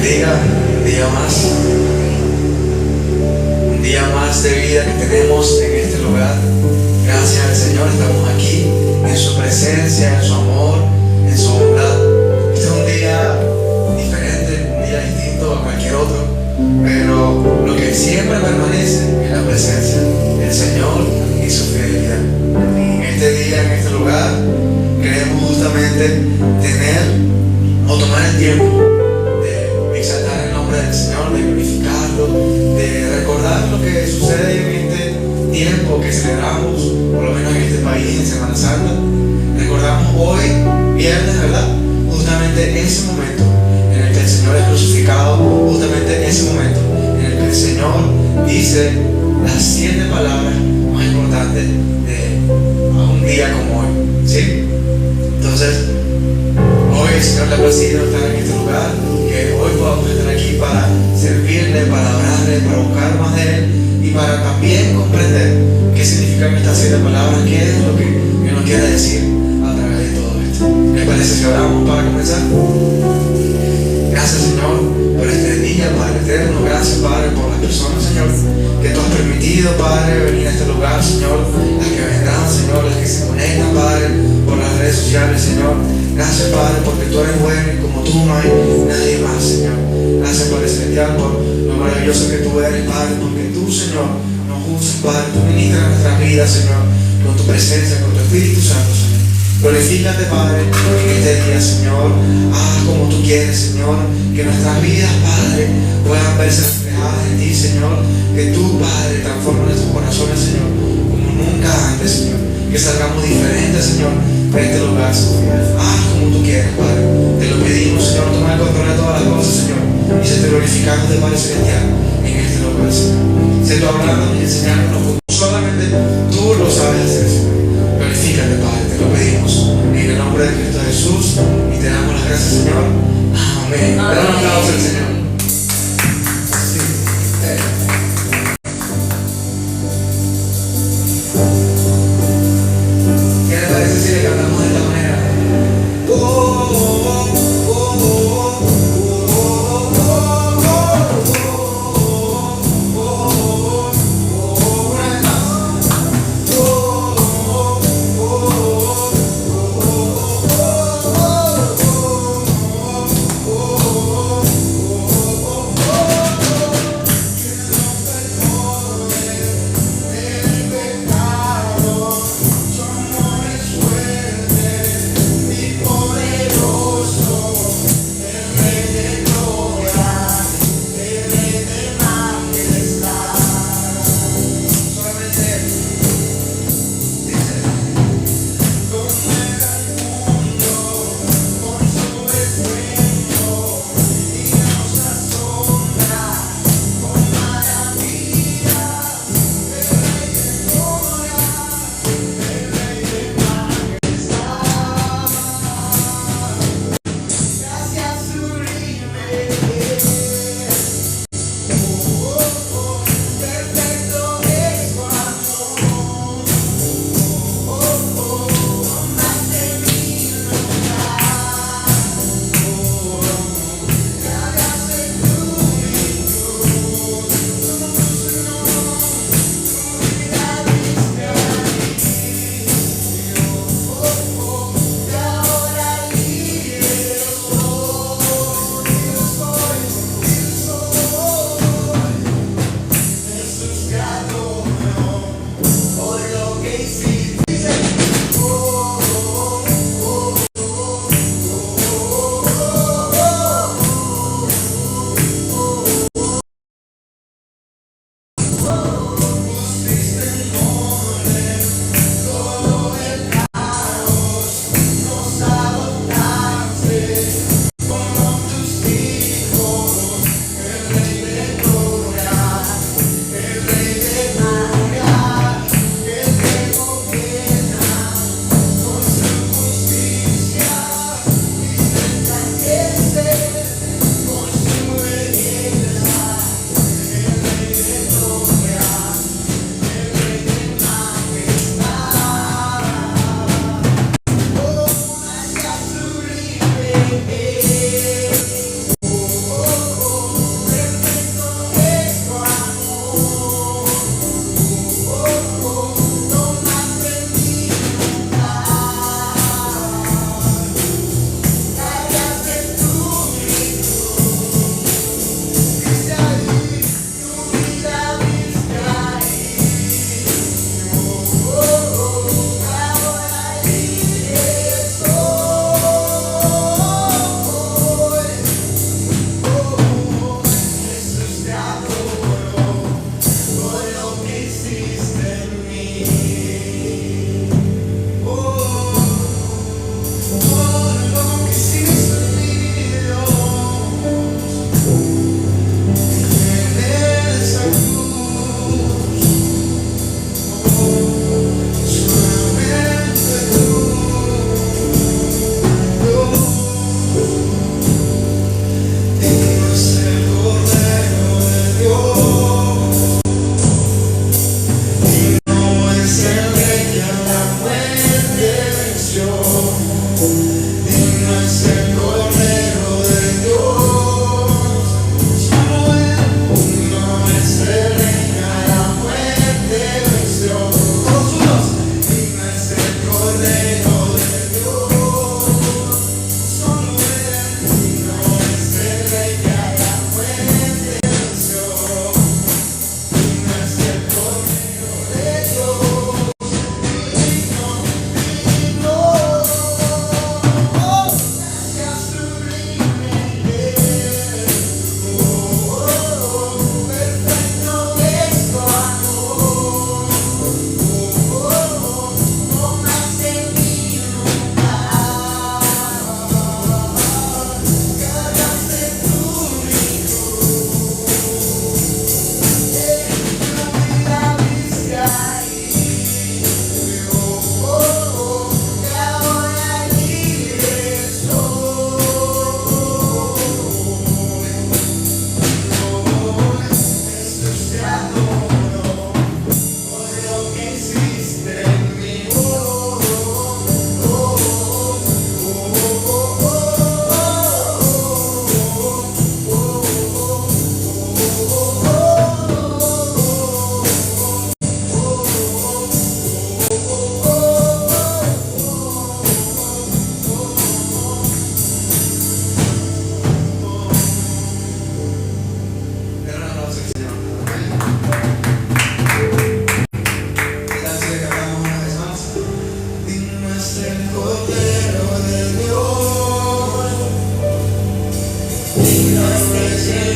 bendiga. Un día más de vida que tenemos en este lugar. Gracias al Señor, estamos aquí en su presencia, en su amor, en su bondad. Este es un día diferente, un día distinto a cualquier otro, pero lo que siempre permanece es la presencia del Señor y su fidelidad. En este día, en este lugar, queremos justamente tomar el tiempo de exaltar el nombre del Señor, de glorificarlo, de recordar lo que sucede en este tiempo que celebramos, por lo menos en este país, en Semana Santa. Recordamos hoy, viernes, ¿verdad? Justamente ese momento en el que el Señor es crucificado, justamente ese momento en el que el Señor dice las 7 palabras más importantes de un día como hoy, ¿sí? Entonces, hoy el Señor le ha placido estar en este lugar, que hoy podamos estar aquí para servirle, para adorarle, para buscar más de Él y para también comprender qué significan estas 7 palabras, qué es lo que nos quiere decir a través de todo esto. ¿Les parece si oramos para comenzar? Gracias, Señor, por este día, Padre eterno. Gracias, Padre, por las personas, Señor, que tú has permitido, Padre, venir a este lugar, Señor, las que vendrán, Señor, las que se conectan, Padre, por las redes sociales, Señor. Gracias, Padre, porque tú eres bueno y como tú no hay nadie más, Señor. Gracias, Padre Celestial, por lo maravilloso que tú eres, Padre, porque tú, Señor, nos usas, Padre, tú ministras nuestras vidas, Señor, con tu presencia, con tu Espíritu Santo, Señor. Glorifícate, Padre, en este día, Señor. Haz como tú quieres, Señor, que nuestras vidas, Padre, puedan verse reflejadas en ti, Señor. Que tú, Padre, transformes nuestros corazones, Señor, como nunca antes, Señor. Que salgamos diferentes, Señor, de este lugar, Señor. Haz como tú quieres, Padre. Te lo pedimos, Señor, toma el control de todas las cosas, Señor. Y se te glorificamos de Padre Celestial en este lugar, Señor. Se te hablando y enseñándonos como solamente tú lo sabes hacer, Señor. Glorifícate, Padre, te lo pedimos en el nombre de Cristo Jesús y te damos las gracias, Señor. Amén. Dale un aplauso al Señor. Sí. ¿Qué le parece si le cantamos de esta manera? Una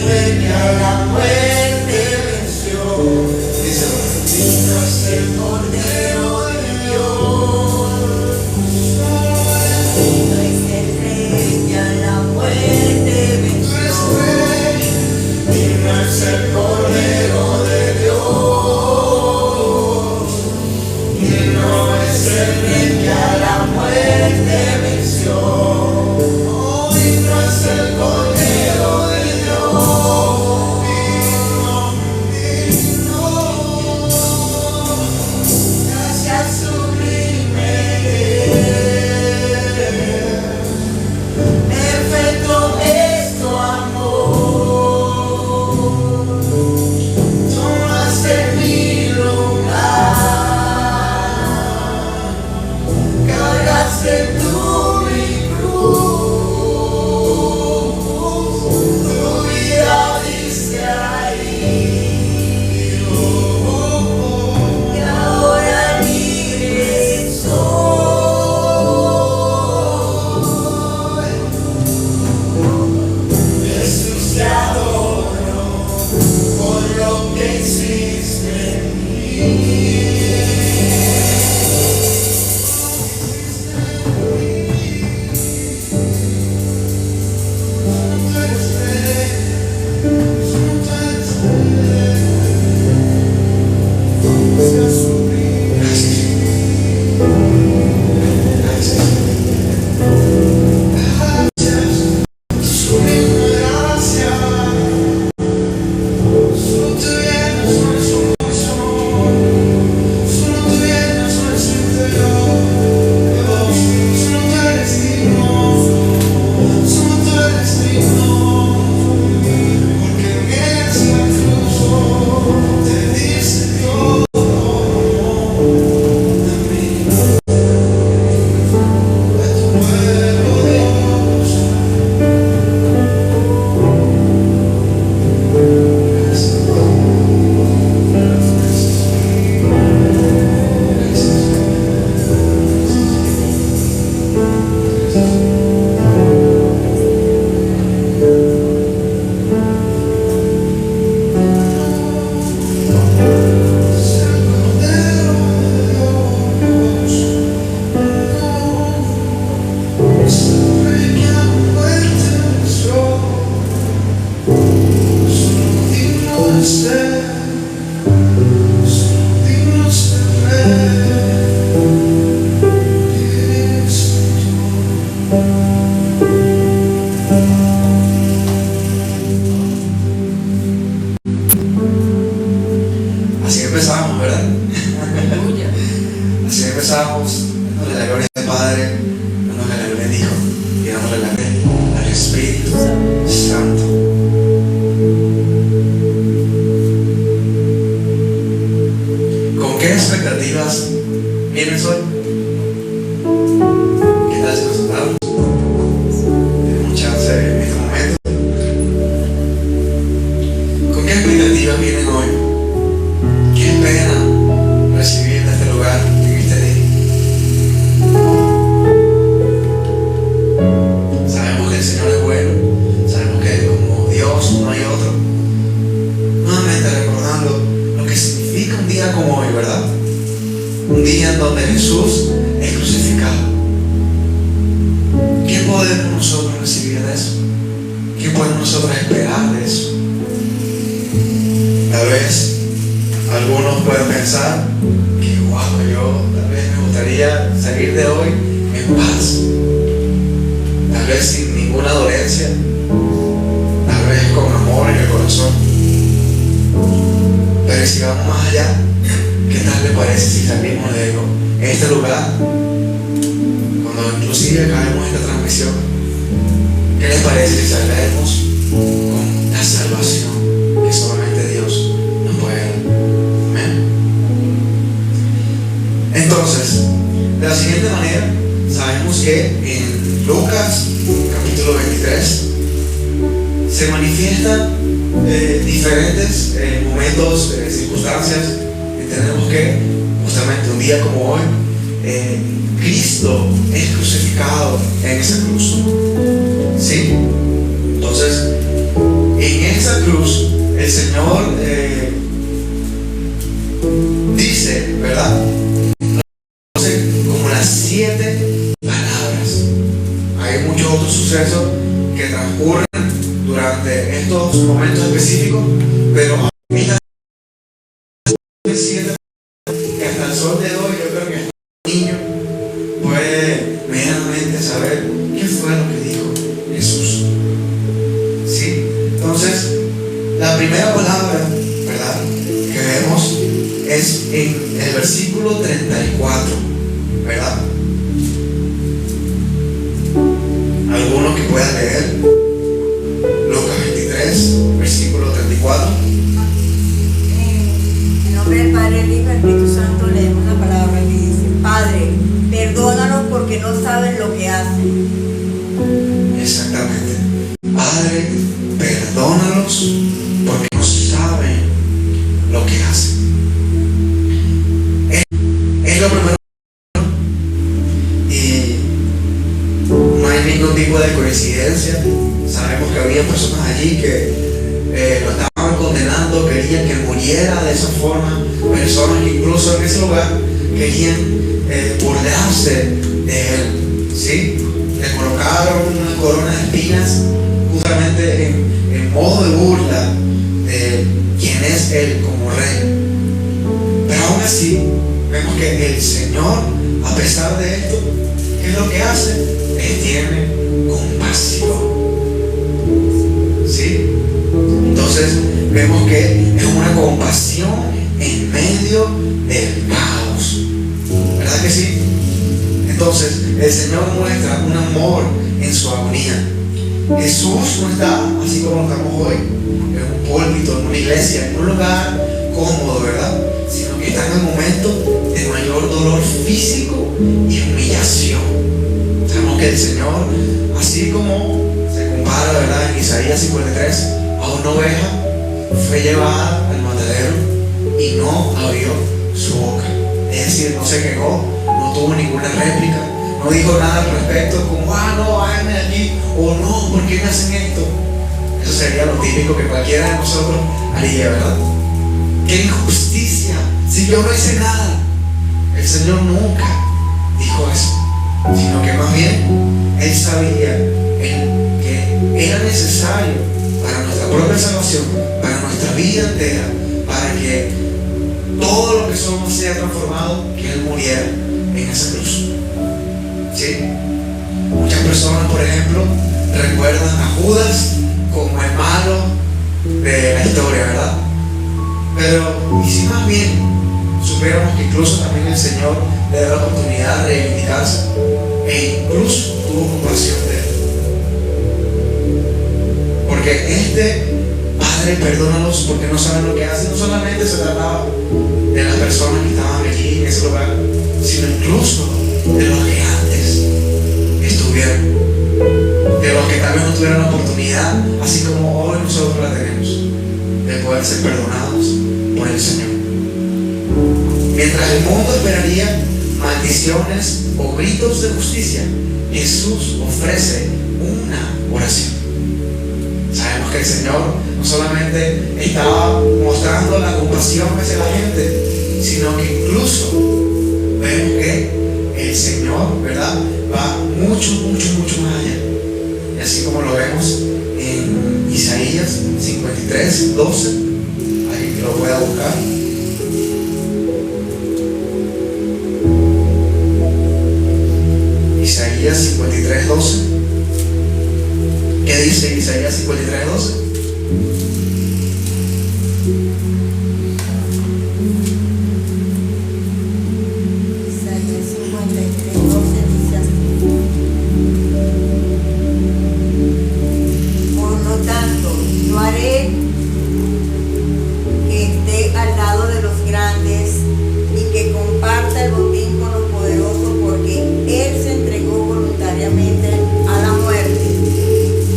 rey que a la muerte venció. Díselo. Digno es el Cordero de Dios. Digno es el rey que a la muerte venció. Digno es el Cordero de Dios. Digno es el rey que a la muerte venció. Oh, digno es el Cordero de Dios. Digno, digno. Gracias sublime. Perfecto es tu amor. Tomaste mi lugar. Cargaste tú mi cruz. Tu vida diste ahí. Y ahora libre soy. Jesús, te adoro por lo que hiciste en mí. Así empezamos, ¿verdad? Así empezamos, dándole la gloria al Padre, dándole la gloria al Hijo y dándole la gloria al Espíritu Santo. ¿Con qué expectativas vienes hoy? ¿Qué tal si nos sentamos? Tenemos chance en este momento. ¿Con qué expectativas vienen hoy? ¿Qué esperan recibir en este lugar, en este día? Sabemos que el Señor es bueno, sabemos que como Dios no hay otro. Nuevamente recordando lo que significa un día como hoy, ¿verdad? Un día en donde Jesús es crucificado. ¿Qué podemos nosotros recibir de eso? ¿Qué podemos nosotros esperar de eso? Tal vez algunos pueden pensar que wow, yo tal vez me gustaría salir de hoy en paz, tal vez sin ninguna dolencia, tal vez con amor en el corazón. Pero si vamos más allá, ¿qué tal le parece si salimos de este lugar? Cuando inclusive acabemos esta transmisión, ¿qué les parece si salimos con la salvación que solamente Dios nos puede dar? Amén. Entonces, de la siguiente manera, sabemos que en Lucas capítulo 23 se manifiestan diferentes momentos, circunstancias. Entendemos que justamente un día como hoy, Cristo es crucificado en esa cruz. ¿Sí? Entonces, en esa cruz el Señor dice, ¿verdad? Como las 7 palabras. Hay muchos otros sucesos que transcurren durante estos momentos específicos, pero estas 7 que hasta el sol de hoy yo creo que el niño puede medianamente saber qué fue lo que dijo Jesús. ¿Sí? Entonces, la primera palabra, ¿verdad?, que vemos es en el versículo 34, ¿verdad? Alguno que pueda leer Lucas 23, versículo 34. En nombre del Padre, del Hijo y del Espíritu Santo leemos la palabra que dice: Padre, perdónalos porque no saben lo que hacen. Exactamente. Padre, perdónalos porque no saben lo que hacen. Es lo primero. Y no hay ningún tipo de coincidencia. Sabemos que había personas allí que lo estaban condenando, querían que muriera de esa forma. Personas que incluso en ese lugar querían burlarse de él. ¿Sí? Le colocaron una corona de espinas justamente en modo de burla de quién es él como rey. Pero aún así vemos que el Señor, a pesar de esto, ¿qué es lo que hace? Él tiene compasión. ¿Sí? Entonces vemos que es una compasión en medio del caos. ¿Verdad que sí? Entonces el Señor muestra un amor en su agonía. Jesús no está así como estamos hoy, en un púlpito, en una iglesia, en un lugar cómodo, ¿verdad? Sino que está en el momento de mayor dolor físico y humillación. Sabemos que el Señor, así como se compara, ¿verdad?, en Isaías 53, a una oveja fue llevada al matadero y no abrió su boca. Es decir, no se quejó, no tuvo ninguna réplica, no dijo nada al respecto, como, no, háganme de aquí, o no, ¿por qué me hacen esto? Eso sería lo típico que cualquiera de nosotros haría, ¿verdad? ¡Qué injusticia! Si yo no hice nada. El Señor nunca dijo eso, sino que más bien Él sabía que era necesario para nuestra propia salvación, para nuestra vida entera, para que todo lo que somos sea transformado, que Él muriera en esa cruz. ¿Sí? Muchas personas, por ejemplo, recuerdan a Judas como el malo de la historia, ¿verdad? Pero, y si más bien supiéramos que incluso también el Señor le da la oportunidad de reivindicarse e incluso tuvo compasión de él. Porque Padre, perdónalos porque no saben lo que hacen, no solamente se trataba de las personas que estaban allí en ese lugar, sino incluso de los que antes estuvieron, de los que tal vez no tuvieron la oportunidad, así como hoy nosotros la tenemos, de poder ser perdonados por el Señor. Mientras el mundo esperaría maldiciones o gritos de justicia, Jesús ofrece una oración. Sabemos que el Señor no solamente estaba mostrando la compasión hacia la gente, sino que incluso vemos que el Señor, ¿verdad?, va mucho, mucho, mucho más allá. Y así como lo vemos en Isaías 53, 12, alguien que lo pueda buscar. Isaías 53, 12. ¿Qué dice Isaías 53, 12? Isaías 53, 12 dice así: Por lo tanto, yo haré que esté al lado de los grandes y que comparta el botín con los poderosos, porque él se entregó voluntariamente a la muerte.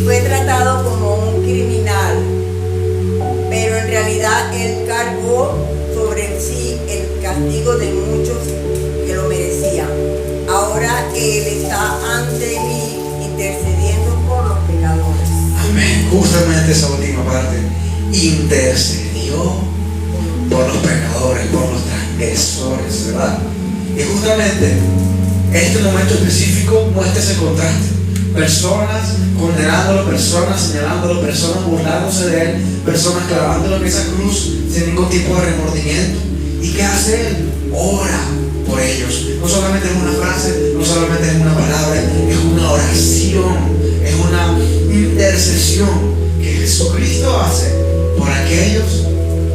Fue tratado como un criminal, pero en realidad él cargó sobre sí el castigo de muchos que lo merecían. Ahora él está ante mí intercediendo por los pecadores. Amén. Justamente esa última parte intercedió por los pecadores, por los transgresores, ¿verdad? Y justamente este momento específico muestra ese contraste. Personas condenándolo, personas señalándolo, personas burlándose de él, personas clavándolo en esa cruz sin ningún tipo de remordimiento. ¿Y qué hace él? Ora por ellos. No solamente es una frase, no solamente es una palabra, es una oración, es una intercesión que Jesucristo hace por aquellos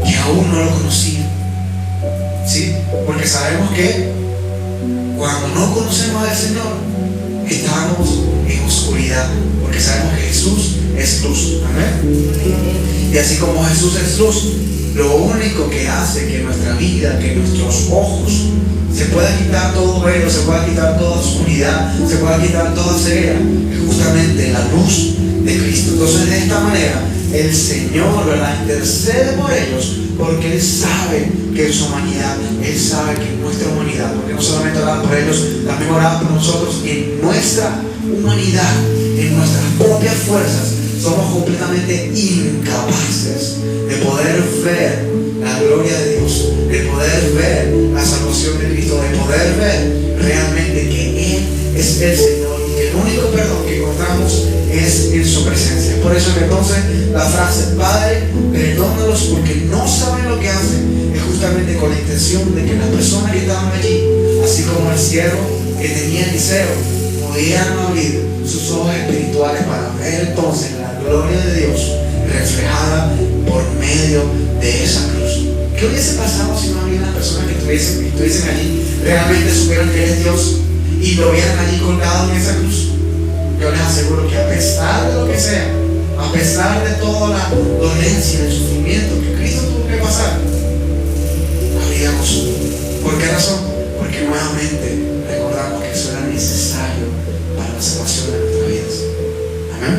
que aún no lo conocían. ¿Sí? Porque sabemos que cuando no conocemos al Señor, estamos en oscuridad, porque sabemos que Jesús es luz. Amén. Y así como Jesús es luz, lo único que hace que nuestra vida, que nuestros ojos se pueda quitar todo velo, se pueda quitar toda oscuridad, se pueda quitar toda ceguera, es justamente la luz de Cristo. Entonces, de esta manera, el Señor, ¿verdad?, intercede por ellos, porque Él sabe que en su humanidad, Él sabe que en nuestra humanidad, porque no solamente oraba por ellos, también oraba por nosotros, en nuestra humanidad, en nuestras propias fuerzas, somos completamente incapaces de poder ver la gloria de Dios, de poder ver la salvación de Cristo, de poder ver realmente que Él es el Señor y que el único perdón que encontramos es en su presencia. Por eso que entonces la frase Padre, perdónalos porque no saben lo que hacen, es justamente con la intención de que las personas que estaban allí, así como el siervo que tenía Eliseo, pudieran abrir sus ojos espirituales para ver entonces la gloria de Dios reflejada por medio de esa cruz. ¿Qué hubiese pasado si no había las personas que estuviesen allí, realmente supieran que Él es Dios y lo vieran allí colgado en esa cruz? Yo les aseguro que a pesar de lo que sea, a pesar de toda la dolencia, el sufrimiento que Cristo tuvo que pasar, habría gozo. ¿Por qué razón? Porque nuevamente recordamos que eso era necesario para la salvación de nuestras vidas. Amén.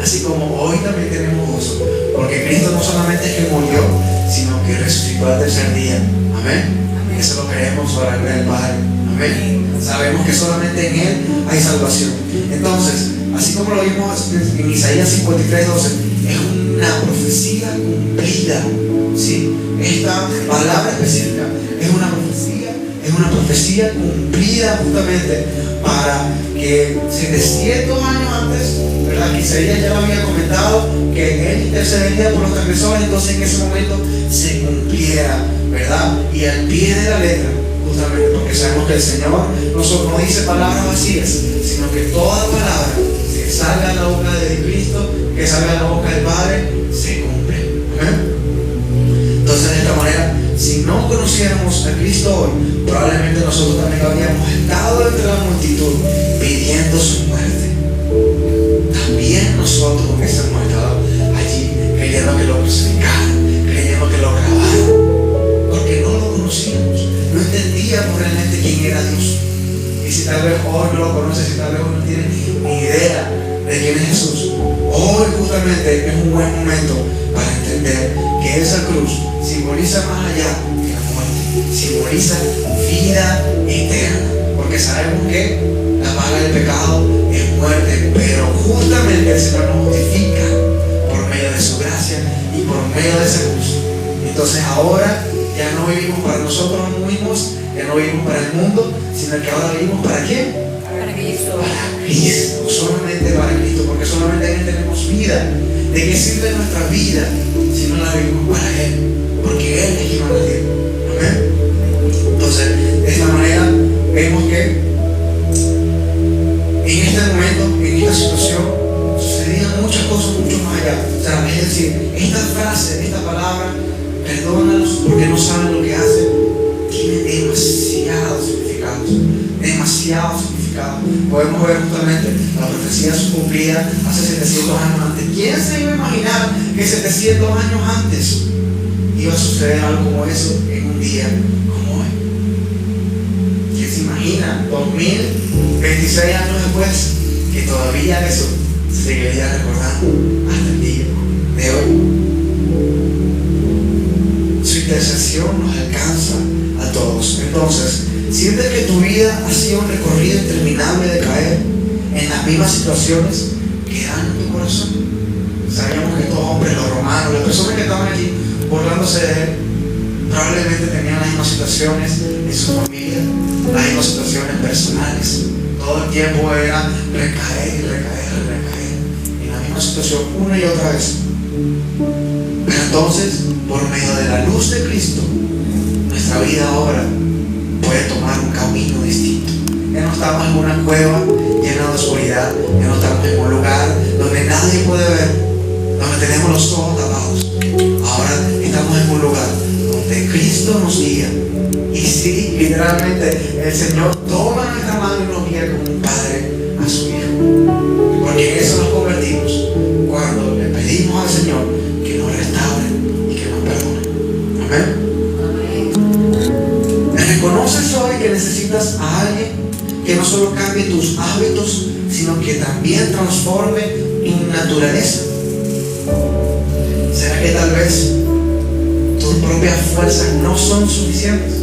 Así como hoy también tenemos gozo, porque Cristo no solamente es que murió, sino que resucitó al tercer día. Amén. Eso lo creemos por la gloria del Padre. Amén. Sabemos que solamente en Él hay salvación. Entonces, así como lo vimos en Isaías 53:12, es una profecía cumplida. ¿Sí? Esta palabra específica es una profecía cumplida justamente para que 700 años antes, ¿verdad?, que Isaías ya lo había comentado, que Él intercedería por los transgresores, entonces en ese momento se cumpliera, ¿verdad? Y al pie de la letra, justamente porque sabemos que el Señor no dice palabras vacías, sino que toda palabra que salga de la boca de Cristo, que salga de la boca del Padre, se cumple. ¿Amén? Entonces, de esta manera, si no conociéramos a Cristo hoy, probablemente nosotros también habríamos estado entre la multitud pidiendo su muerte. También nosotros hubiésemos estado allí creyendo que lo crucificaron, creyendo que lo clavaron, porque no lo conocíamos, no entendíamos realmente quién era Dios. Y si tal vez hoy no lo conoces, si tal vez hoy no tienes ni idea de quién es Jesús, hoy justamente es un buen momento para entender que esa cruz simboliza más allá que la muerte, simboliza vida eterna, porque sabemos que la paga del pecado es muerte, pero justamente el Señor nos justifica por medio de su gracia y por medio de esa cruz. Entonces ahora ya no vivimos para nosotros mismos, ya no vivimos para el mundo, sino que ahora vivimos ¿para quién? Para Cristo. Para Cristo, solamente para Cristo, porque solamente en Él tenemos vida. ¿De qué sirve nuestra vida si no la vivimos para Él? Porque Él es quien nos la dio. Amén. Entonces, de esta manera vemos que en este momento, en esta situación, sucedían muchas cosas mucho más allá. O sea, es decir, esta frase, esta palabra, perdónalos porque no saben lo que hacen, tiene demasiados significados. Demasiados significados. Podemos ver justamente la profecía cumplida hace 700 años antes. ¿Quién se iba a imaginar que 700 años antes iba a suceder algo como eso en un día como hoy? ¿Quién se imagina 2026 años después que todavía eso se seguiría recordando hasta el día de hoy? Su intercesión nos alcanza a todos. Entonces, ¿sientes que tu vida ha sido un recorrido interminable de caer en las mismas situaciones que dan en tu corazón? Sabíamos que estos hombres, los romanos, hermanos, las personas que estaban aquí burlándose de él, probablemente tenían las mismas situaciones en su familia, las mismas situaciones personales. Todo el tiempo era recaer en la misma situación una y otra vez. Pero entonces, por medio de la luz de Cristo, nuestra vida ahora puede tomar un camino distinto. Ya no estamos en una cueva llena de oscuridad, ya no estamos en un lugar donde nadie puede ver, donde tenemos los ojos tapados. Ahora estamos en un lugar donde Cristo nos guía. Y sí, literalmente el Señor toma nuestra mano y nos guía como un padre a su hijo. Porque en eso nos convertimos cuando le pedimos al Señor que nos restaure y que nos perdone. Amén. ¿Reconoces hoy que necesitas a alguien que no solo cambie tus hábitos, sino que también transforme tu naturaleza? ¿Será que tal vez tus propias fuerzas no son suficientes?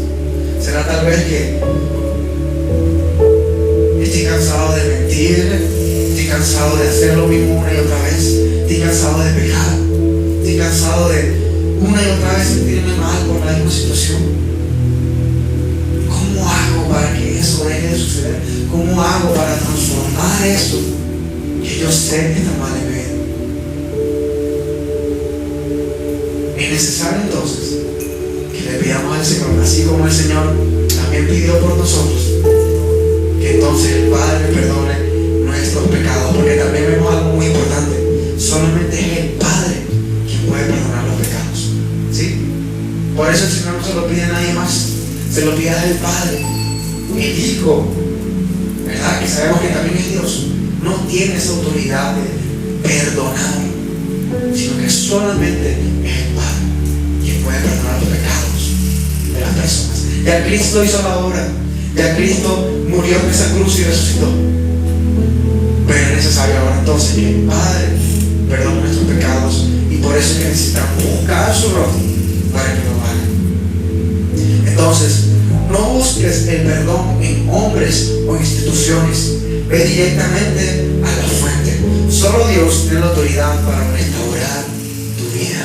¿Será tal vez que estoy cansado de mentir, estoy cansado de hacer lo mismo una y otra vez, estoy cansado de pecar, estoy cansado de una y otra vez sentirme mal por la misma situación? ¿Cómo hago para que eso deje de suceder? ¿Cómo hago para transformar eso que yo sé que está mal en mi vida? Es necesario entonces que le pidamos al Señor, así como el Señor también pidió por nosotros, que entonces el Padre perdone nuestros pecados, porque también vemos algo muy importante: solamente es el Padre quien puede perdonar los pecados, ¿sí? Por eso el Señor no se lo pide a nadie más, se lo pide al Padre. El Hijo, ¿verdad?, que sabemos que también es Dios, no tiene esa autoridad de perdonar, sino que solamente es el Padre quien puede perdonar los pecados de las personas. Ya Cristo hizo la obra, ya Cristo murió en esa cruz y resucitó. Pero es necesario ahora entonces que el Padre perdone nuestros pecados, y por eso es que necesitamos buscar su rostro para que lo haga. Entonces, no busques el perdón en hombres o instituciones, ve directamente a la fuente. Solo Dios tiene la autoridad para restaurar tu vida.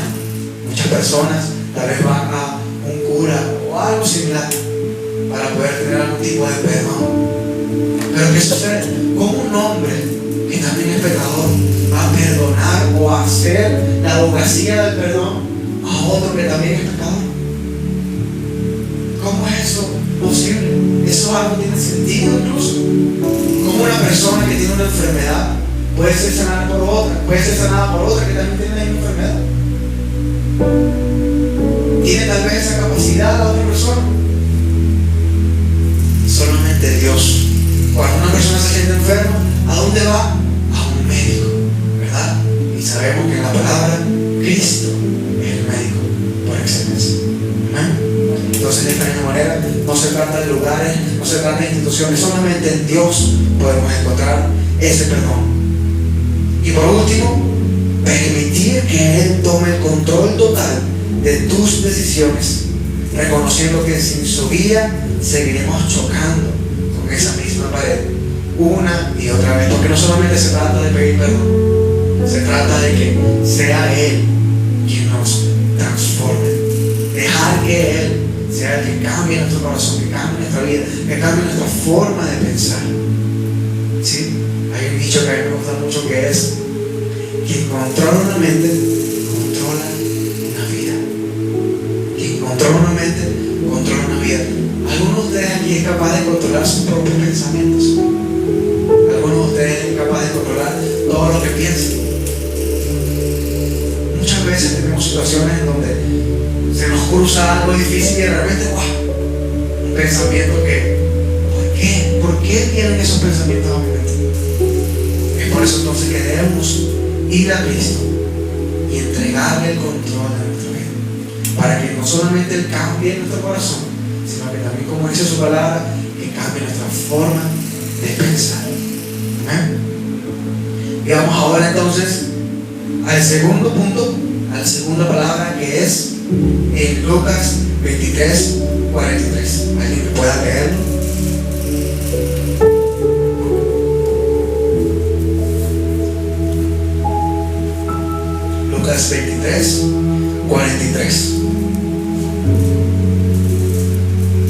Muchas personas tal vez van a un cura o algo similar para poder tener algún tipo de perdón. Pero ¿qué sucede? ¿Cómo un hombre que también es pecador va a perdonar o a hacer la abogacía del perdón a otro que también es pecador? ¿Cómo es eso posible? Eso algo tiene sentido incluso. ¿Cómo una persona que tiene una enfermedad puede ser sanada por otra? Puede ser sanada por otra que también tiene la misma enfermedad. ¿Tiene tal vez esa capacidad la otra persona? Solamente Dios. Cuando una persona se siente enferma, ¿a dónde va? A un médico, ¿verdad? Y sabemos que en la palabra Cristo es el médico por excelencia. ¿Amén? Entonces, de esta misma manera, no se trata de lugares, no se trata de instituciones, solamente en Dios podemos encontrar ese perdón. Y por último, permitir que Él tome el control total de tus decisiones, reconociendo que sin su guía seguiremos chocando con esa misma pared una y otra vez, porque no solamente se trata de pedir perdón, se trata de que sea Él quien nos transforme, dejar que Él sea el que cambie nuestro corazón, que cambie nuestra vida, que cambie nuestra forma de pensar. ¿Sí? Hay un dicho que a mí me gusta mucho, que es: quien controla una mente, controla una vida. Quien controla una mente, controla una vida. ¿Alguno de ustedes aquí es capaz de controlar sus propios pensamientos? ¿Alguno de ustedes es capaz de controlar todo lo que piensa? Muchas veces tenemos situaciones en donde se nos cruza algo difícil y de repente, ¡wow!, un pensamiento que, ¿por qué vienen esos pensamientos a mi mente? Es por eso entonces que debemos ir a Cristo y entregarle el control de nuestra vida, para que no solamente Él cambie nuestro corazón, sino que también, como dice su palabra, que cambie nuestra forma de pensar. ¿Amén? Y vamos ahora entonces al segundo punto, a la segunda palabra, que es en Lucas 23:43. ¿Alguien que pueda leerlo? Lucas 23:43. 43.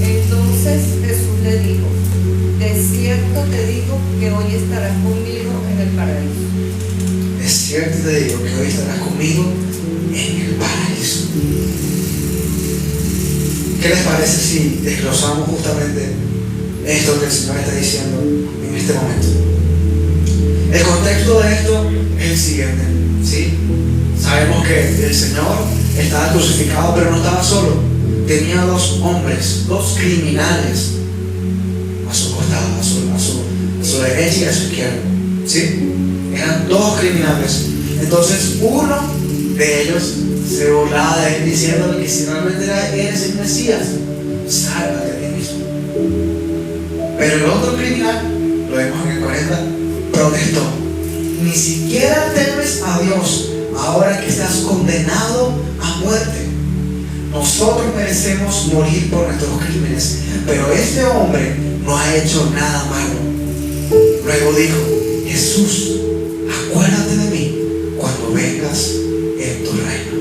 Entonces Jesús le dijo: de cierto te digo que hoy estarás conmigo en el paraíso. De cierto te digo que hoy estarás conmigo en el paraíso. ¿Qué les parece si desglosamos justamente esto que el Señor está diciendo en este momento? El contexto de esto es el siguiente, ¿sí? Sabemos que el Señor estaba crucificado, pero no estaba solo. Tenía dos hombres, dos criminales a su costado, a su derecha y a su izquierda, ¿sí? Eran dos criminales. Entonces uno de ellos se burlaba de él diciéndole que si realmente eres el Mesías, sálvate a ti mismo. Pero el otro criminal, lo vemos en el 40, protestó: ni siquiera temes a Dios ahora que estás condenado a muerte. Nosotros merecemos morir por nuestros crímenes, pero este hombre no ha hecho nada malo. Luego dijo: Jesús, acuérdate de mí cuando vengas en tu reino.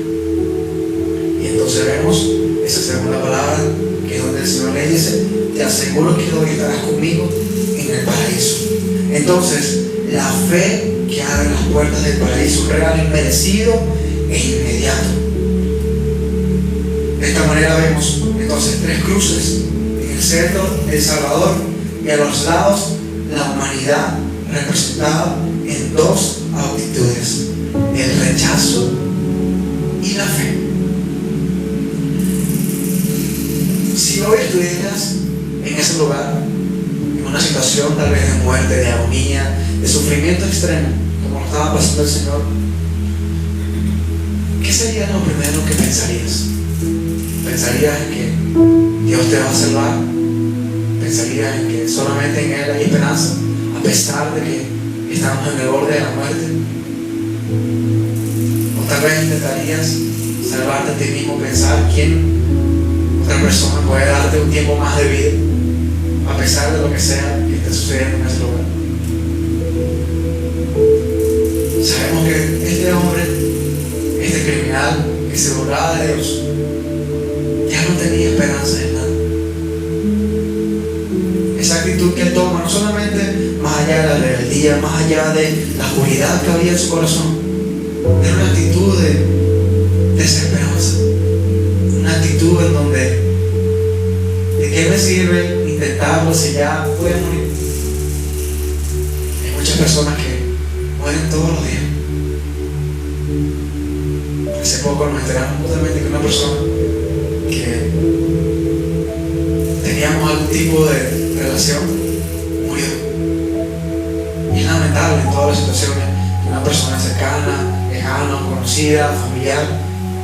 Y entonces vemos esa segunda palabra, que es donde el Señor le dice: te aseguro que hoy estarás conmigo en el paraíso. Entonces, la fe que abre las puertas del paraíso, un regalo inmerecido e inmediato. De esta manera vemos entonces tres cruces: en el centro el Salvador, y a los lados la humanidad representada en dos actitudes: el rechazo y la fe. Si hoy estuvieras en ese lugar, en una situación tal vez de muerte, de agonía, de sufrimiento extremo, como lo estaba pasando el Señor, ¿qué sería lo primero que pensarías? ¿Pensarías en que Dios te va a salvar? ¿Pensarías en que solamente en Él hay esperanza, a pesar de que estamos en el borde de la muerte? O tal vez intentarías salvarte a ti mismo, pensar quién otra persona puede darte un tiempo más de vida, a pesar de lo que sea que esté sucediendo en ese lugar. Sabemos que este hombre, este criminal que se burlaba de Dios, ya no tenía esperanza en nada. Esa actitud que él toma, no solamente más allá de la rebeldía, más allá de la oscuridad que había en su corazón, era una actitud de desesperanza, una actitud en donde ¿de qué me sirve intentarlo si ya voy a morir? Hay muchas personas que mueren todos los días. Hace poco nos enteramos justamente que una persona que teníamos algún tipo de relación murió. Y es lamentable en todas las situaciones que una persona cercana, lejana, conocida, familiar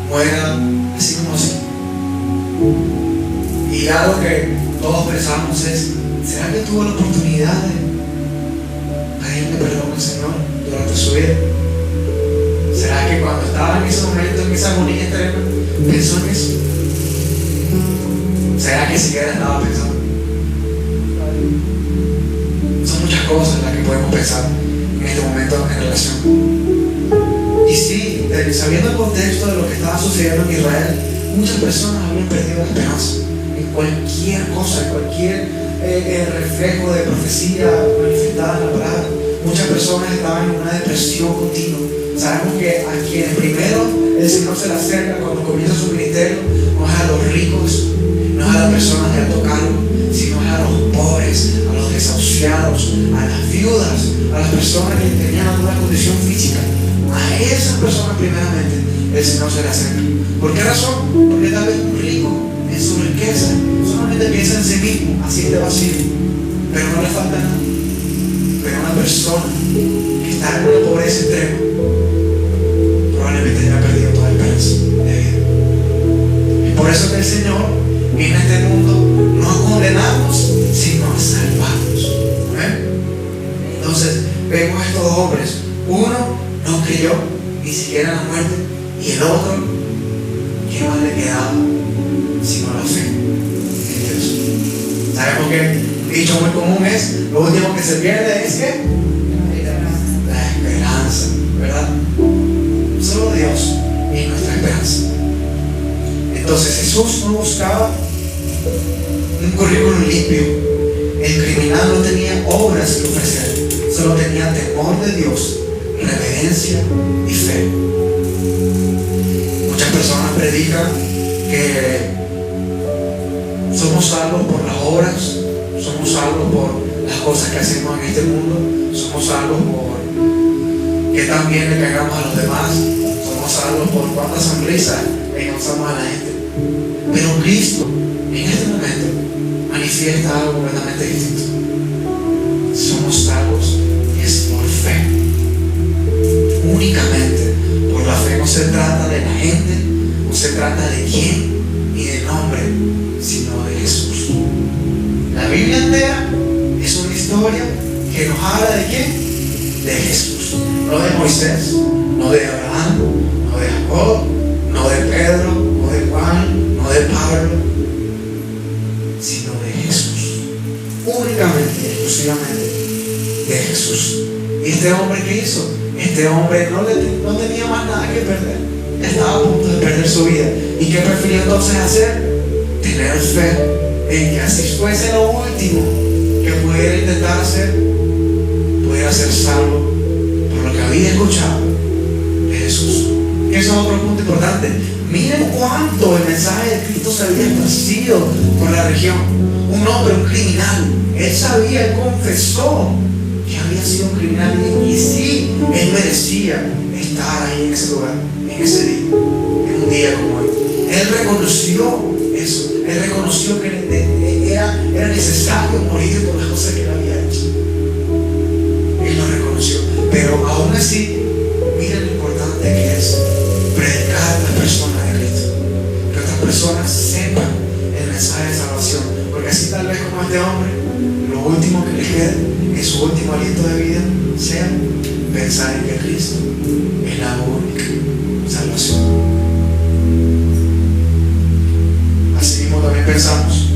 muera así como así. Y algo que todos pensamos es: ¿será que tuvo la oportunidad de pedirle perdón al Señor durante su vida? ¿Será que cuando estaba en ese momento, en esa agonía extrema, pensó en eso? ¿Será que siquiera estaba pensando? Son muchas cosas las que podemos pensar en este momento en relación. Y sí, sabiendo el contexto de lo que estaba sucediendo en Israel, muchas personas habían perdido la esperanza en cualquier cosa, en cualquier reflejo de profecía manifestada en la palabra. Muchas personas estaban en una depresión continua. Sabemos que a quienes primero el Señor se le acerca cuando comienza su ministerio no es a los ricos, no es a las personas de alto cargo, sino es a los pobres, a los desahuciados, a las viudas, a las personas que tenían alguna condición física. A esas personas primeramente el Señor se le acerca. ¿Por qué razón? Porque tal vez un rico en su riqueza solamente piensa en sí mismo, así de vacío, pero no le falta nada. Pero una persona que está en una pobreza extrema probablemente haya perdido toda esperanza de vida. Y por eso que el Señor viene a este mundo no a condenarnos, sino a salvarnos. ¿Amén? Entonces vemos a estos dos hombres. Uno no creyó ni siquiera en la muerte, y el otro, ¿qué más le quedaba sino la fe en Dios? Sabemos que un dicho muy común es: lo último que se pierde es ¿qué? La esperanza, ¿verdad? Solo Dios es nuestra personas. Entonces Jesús no buscaba un currículum limpio. El criminal no tenía obras que ofrecer, solo tenía temor de Dios, reverencia y fe. Muchas personas predican que somos salvos por las obras, somos salvos por las cosas que hacemos en este mundo, somos salvos por que también le caigamos a los demás, somos salvos por cuántas sonrisas le causamos a la gente. Pero Cristo en este momento manifiesta algo completamente distinto. Somos salvos y es por fe, únicamente por la fe. No se trata de la gente, no se trata de quién ni del nombre, sino de Jesús. La Biblia entera es una historia que nos habla de quién, de Jesús, no de Moisés, no de Abraham, no de Jacob, no de Pedro, no de Juan, no de Pablo, sino de Jesús, únicamente y exclusivamente de Jesús. ¿Y este hombre qué hizo? Este hombre no tenía más nada que perder, estaba a punto de perder su vida. ¿Y qué prefirió entonces hacer? Tener fe en que así fuese lo último que pudiera intentar hacer, pudiera ser salvo por lo que había escuchado de Jesús. Y eso es otro punto importante. Miren cuánto el mensaje de Cristo se había esparcido por la región. Un hombre, un criminal, él sabía, él confesó que había sido un criminal y sí, él merecía estar ahí en ese lugar, en ese día, en un día como hoy. Él reconoció eso, él reconoció que era necesario morir por las cosas que él había hecho. Él lo reconoció, pero aún así, miren lo importante que es predicar a las personas de Cristo, que otras personas sepan el mensaje de salvación, porque así tal vez como este hombre, lo último que le quede en su último aliento de vida sea pensar en que Cristo es la única salvación. Así mismo también pensamos,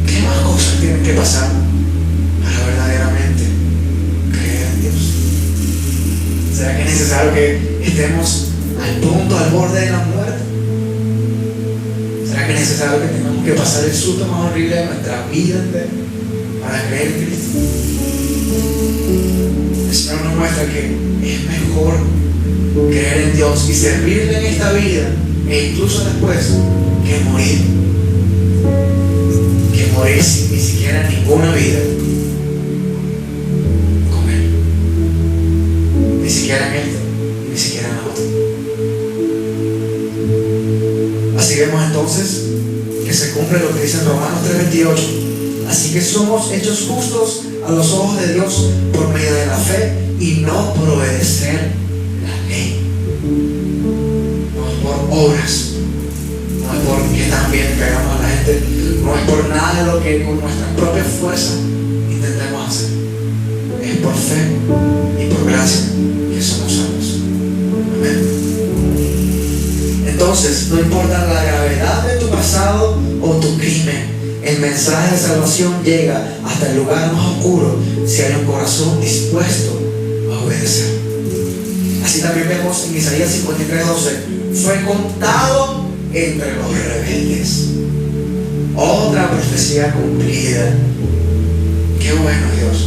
¿qué más cosas tienen que pasar para verdaderamente creer en Dios? ¿Será que es necesario que estemos al punto, al borde de la muerte? ¿Será que es necesario que tengamos que pasar el susto más horrible de nuestra vida para creer en Cristo? El Señor nos muestra que es mejor creer en Dios y servirle en esta vida e incluso después que morir sin ni siquiera ninguna vida con Él, ni siquiera en esta, ni siquiera en la otra. Así vemos entonces que se cumple lo que dice en Romanos 3:28. Así que somos hechos justos a los ojos de Dios por medio de la fe y no por obedecer la ley. No es por obras, no es por que también pegamos a la gente, no es por nada de lo que con nuestras propias fuerzas intentemos hacer. Es por fe y por gracia que somos salvos. Amén. Entonces, no importa la gravedad de tu pasado o tu crimen, el mensaje de salvación llega hasta el lugar más oscuro si hay un corazón dispuesto a obedecer. Así también vemos en Isaías 53:12, fue contado entre los rebeldes. Otra profecía cumplida. Qué bueno Dios,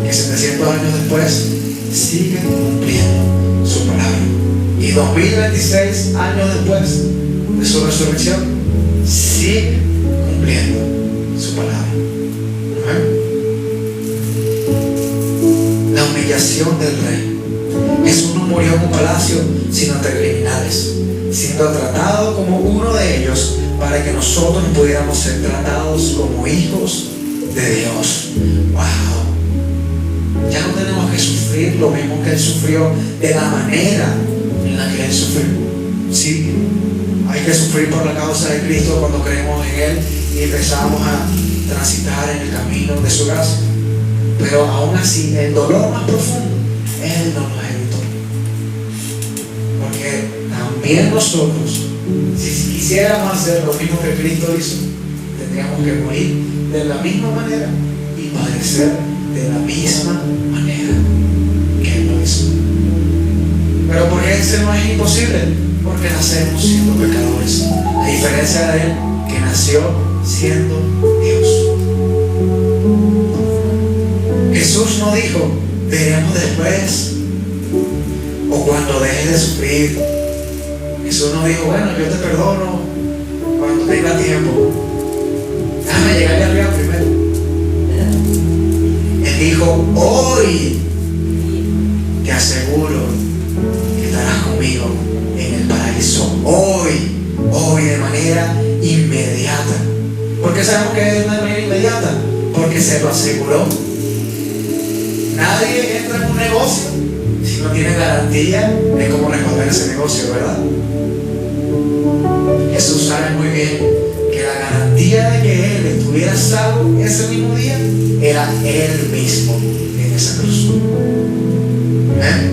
que 700 años después sigue cumpliendo su palabra. Y 2026 años después de su resurrección, sigue cumpliendo su palabra. ¿Amén? La humillación del rey. Jesús no murió en un palacio, sino entre criminales, siendo tratado como uno de ellos, para que nosotros pudiéramos ser tratados como hijos de Dios. ¡Wow! Ya no tenemos que sufrir lo mismo que Él sufrió, de la manera en la que Él sufrió. Sí, hay que sufrir por la causa de Cristo cuando creemos en Él y empezamos a transitar en el camino de su gracia. Pero aún así, el dolor más profundo, Él no nos evitó. Porque también nosotros, si quisiéramos hacer lo mismo que Cristo hizo, tendríamos que morir de la misma manera y padecer de la misma manera que Él lo hizo. Pero ¿por qué eso no es imposible? Porque porque nacemos siendo pecadores, a diferencia de Él que nació siendo Dios. Jesús no dijo, veremos después o cuando dejes de sufrir. Jesús no dijo, bueno, yo te perdono cuando tenga tiempo. Déjame llegar arriba primero. Él dijo, hoy te aseguro que estarás conmigo en el paraíso. Hoy de manera inmediata. ¿Por qué sabemos que es de manera inmediata? Porque se lo aseguró. Nadie entra en un negocio si no tiene garantía de cómo responder ese negocio, ¿verdad? Jesús sabe muy bien que la garantía de que Él estuviera salvo ese mismo día era Él mismo en esa cruz. ¿Eh?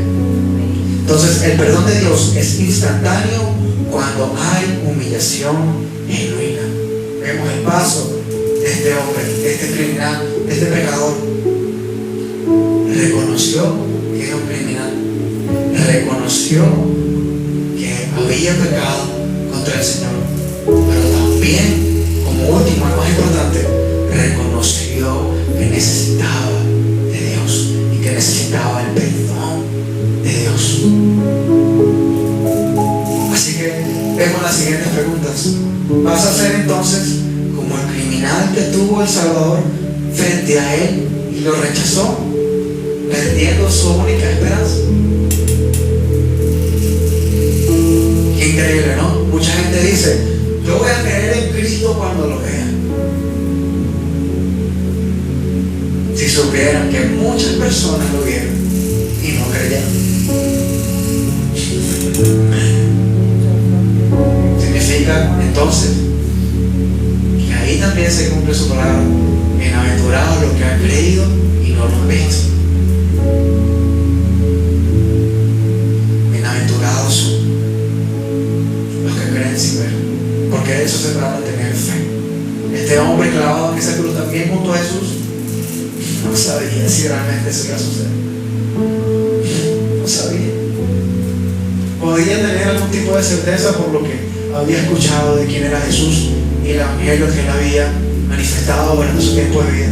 Entonces el perdón de Dios es instantáneo cuando hay humillación genuina. Vemos el paso de este hombre, de este criminal, de este pecador. Reconoció que era un criminal, reconoció que había pecado contra el Señor, pero también, como último y más importante, reconoció que necesitaba de Dios y que necesitaba el perdón de Dios. Así que vemos las siguientes preguntas. ¿Vas a ser entonces como el criminal que tuvo el Salvador frente a Él y lo rechazó, perdiendo su única esperanza? Qué increíble, ¿no? Mucha gente dice, yo voy a creer en Cristo cuando lo vea. Si supieran que muchas personas lo vieron y no creyeron. Significa entonces que ahí también se cumple su palabra. Bienaventurados los que han creído y no lo han visto. Bienaventurados son los que creen sin ver, porque de eso se trata, de tener fe. Este hombre clavado en esa cruz también junto a Jesús no sabía si realmente eso iba a suceder. No sabía. Podía tener algún tipo de certeza por lo que había escuchado de quién era Jesús y el evangelio que él había manifestado durante su tiempo de vida,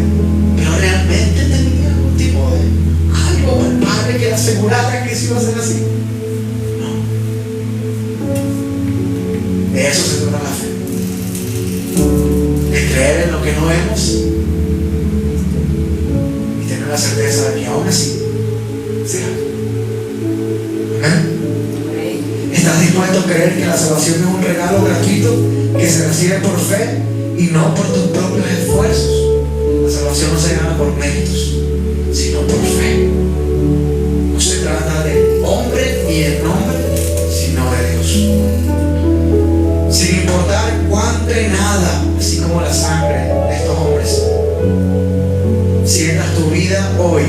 pero realmente tenía algún tipo de algo palpable que le asegurara que eso iba a ser así. No. De eso se trata la fe, de creer en lo que no vemos y tener la certeza de que aún así será. ¿Amén? ¿Estás dispuesto a creer que la salvación es un regalo gratuito que se recibe por fe y no por tus propios esfuerzos? La salvación no se gana por méritos, sino por fe. No se trata de hombre y el nombre, sino de Dios. Sin importar cuán drenada, así como la sangre de estos hombres, sientas tu vida hoy,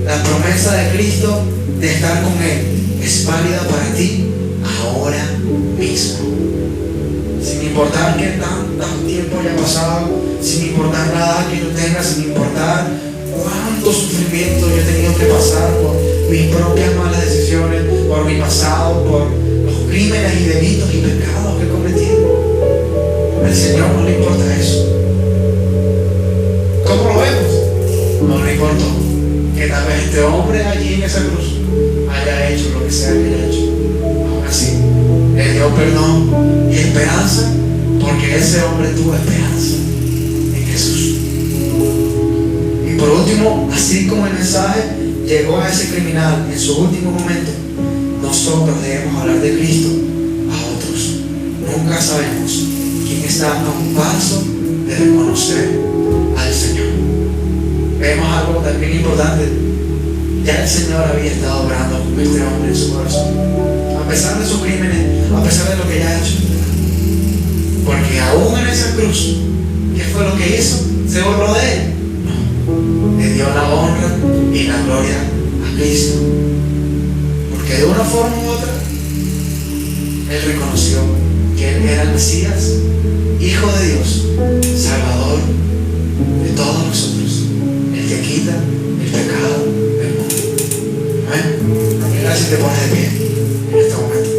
la promesa de Cristo de estar con Él es válida para ti ahora mismo. Sin importar que tanto tiempo haya pasado, sin importar la edad que yo tenga, sin importar cuánto sufrimiento yo he tenido que pasar por mis propias malas decisiones, por mi pasado, por los crímenes y delitos y pecados que he cometido. Al Señor no le importa eso. ¿Cómo lo vemos? No le importó que tal vez este hombre allí en esa cruz haya hecho lo que sea que haya hecho. Aún así, le dio perdón y esperanza, porque ese hombre tuvo esperanza en Jesús. Y por último, así como el mensaje llegó a ese criminal en su último momento, nosotros debemos hablar de Cristo a otros. Nunca sabemos quién está a un paso de reconocer al Señor. Vemos algo también importante. Ya el Señor había estado obrando con este hombre en su corazón, a pesar de sus crímenes, a pesar de lo que ya ha hecho. Porque aún en esa cruz, ¿qué fue lo que hizo? ¿Se borró de él? No. Le dio la honra y la gloria a Cristo. Porque de una forma u otra, él reconoció que él era el Mesías, Hijo de Dios, Salvador de todos nosotros, el que quita el pecado del mundo. Amén. Gracias, te pones de pie en este momento.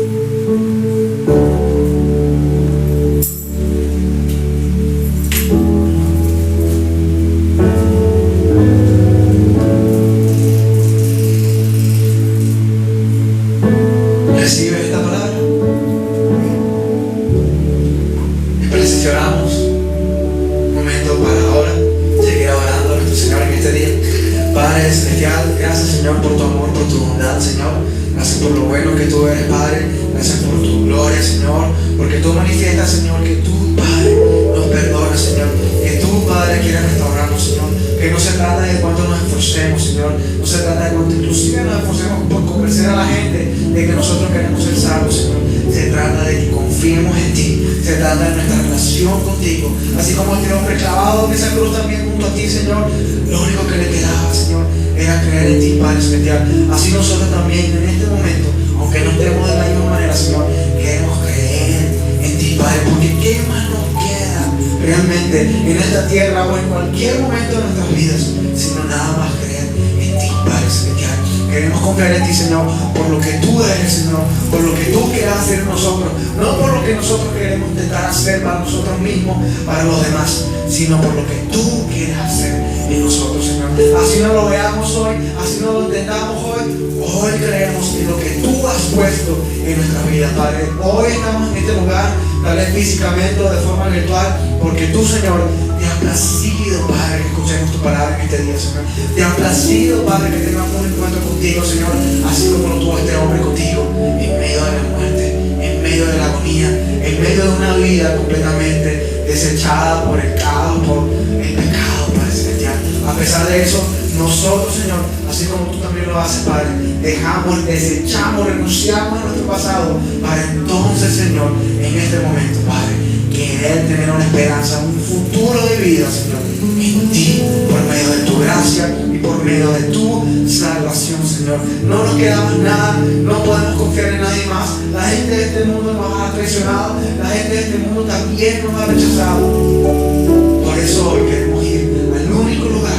Padre celestial, gracias, Señor, por tu amor, por tu bondad, Señor. Gracias por lo bueno que tú eres, Padre. Gracias por tu gloria, Señor. Porque tú manifiestas, Señor, que tú, Padre, nos perdonas, Señor. Que tú, Padre, quieres restaurarnos, Señor. Que no se trata de cuánto nos esforcemos, Señor. No se trata de cuánto inclusive nos esforcemos por convencer a la gente de que nosotros queremos ser salvos, Señor. Se trata de que confiemos en ti. Se trata de nuestra relación contigo. Así como este hombre clavado en esa cruz también junto a ti, Señor. Lo único que le quedaba, Señor, era creer en ti, Padre celestial. Así nosotros también en este momento, aunque no estemos de la misma manera, Señor, queremos creer en ti, Padre, porque ¿qué más nos queda realmente en esta tierra o en cualquier momento de nuestras vidas, sino nada más creer en ti, Padre celestial? Queremos confiar en ti, Señor, por lo que tú eres, Señor, por lo que tú quieras hacer en nosotros, no por lo que nosotros queremos intentar hacer para nosotros mismos, para los demás, sino por lo que tú quieres hacer en nosotros, Señor. Así no lo veamos hoy, así no lo entendamos hoy creemos en lo que tú has puesto en nuestras vidas, Padre. Hoy estamos en este lugar, tal vez físicamente o de forma virtual, porque tú, Señor, te ha placido, Padre, que escuchemos tu palabra en este día, Señor. Te ha placido, Padre, que tengamos un encuentro contigo, Señor, así como lo tuvo este hombre contigo, en medio de la muerte, en medio de la agonía, en medio de una vida completamente desechada por el caos, por el pecado, Padre celestial. A pesar de eso, nosotros, Señor, así como tú también lo haces, Padre, desechamos, renunciamos a nuestro pasado para entonces, Señor, en este momento, Padre, querer tener una esperanza, un futuro de vida, Señor, en ti, por medio de tu gracia y por medio de tu salvación, Señor. No nos queda más nada, no podemos confiar en nadie más. La gente de este mundo nos ha traicionado, la gente de este mundo también nos ha rechazado. Por eso hoy queremos ir al único lugar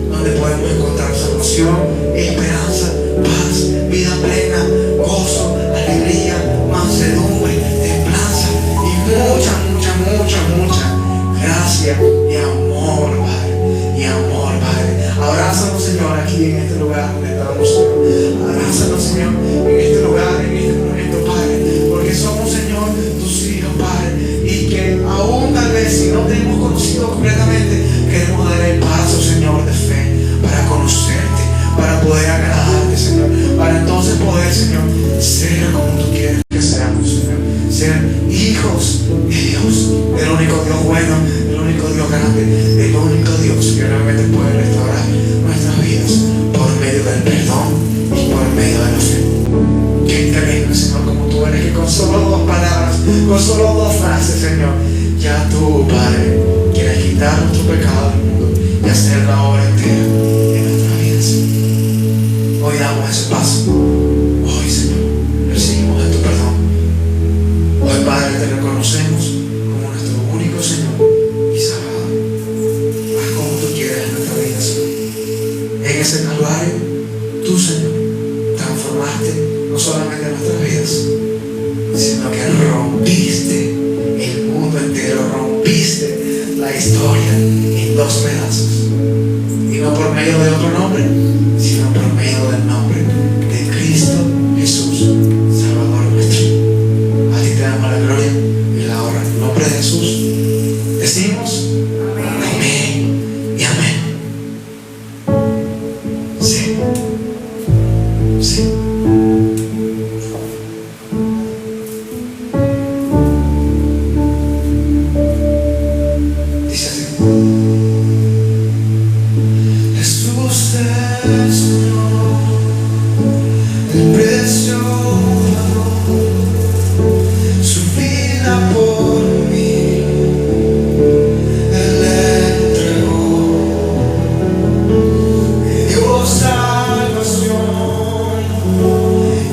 donde podemos encontrar salvación, esperanza, paz, vida plena, gozo, alegría, mansedumbre, templanza y mucha gracia y amor, Padre, y amor, Padre. Abrázanos, Señor, aquí en este lugar donde estamos, Señor. Abrázanos, Señor, en este lugar, en este momento, Padre, porque somos, Señor, tus hijos, Padre, y que aún tal vez si no te hemos conocido completamente, queremos dar el paso, Señor, de fe para conocerte, para poder agradarte, Señor, para entonces poder, Señor, ser como tú quieres que seamos, Señor, ser hijos de Dios, del único Dios bueno, del único Dios grande, del único Dios que realmente puede restaurar nuestras vidas por medio del perdón y por medio de la fe. Qué increíble, Señor, como tú eres, que con solo dos palabras, con solo dos frases, Señor, ya tú, Padre, quieres quitar nuestro pecado del mundo y hacer la obra entera en nuestras vidas. Hoy damos ese paso. Hoy, Señor, recibimos de tu perdón. Hoy, Padre, te reconocemos como nuestro único Señor y Salvador. Haz como tú quieras en nuestra vida, Señor. En ese calvario, tú, Señor, transformaste no solamente nuestras vidas, sino que rompiste el mundo entero, rompiste la historia en dos pedazos. Y no por medio de otro nombre, sino por medio del nombre de Cristo Jesús, Salvador nuestro. A ti te damos la gloria y la honra. En el nombre de Jesús decimos amén y amén. Sí. Sí. Dice así. Jesús el Señor, el precio pagó, su vida por mí, Él entregó, me dio salvación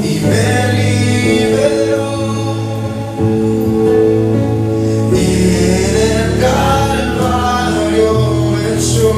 y me liberó, y en el Calvario venció.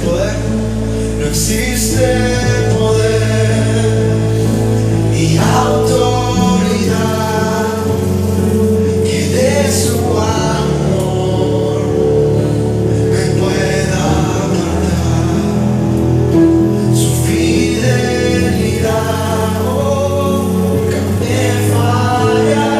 poder, no existe poder y autoridad que de su amor me pueda apartar. Su fidelidad nunca me fallará.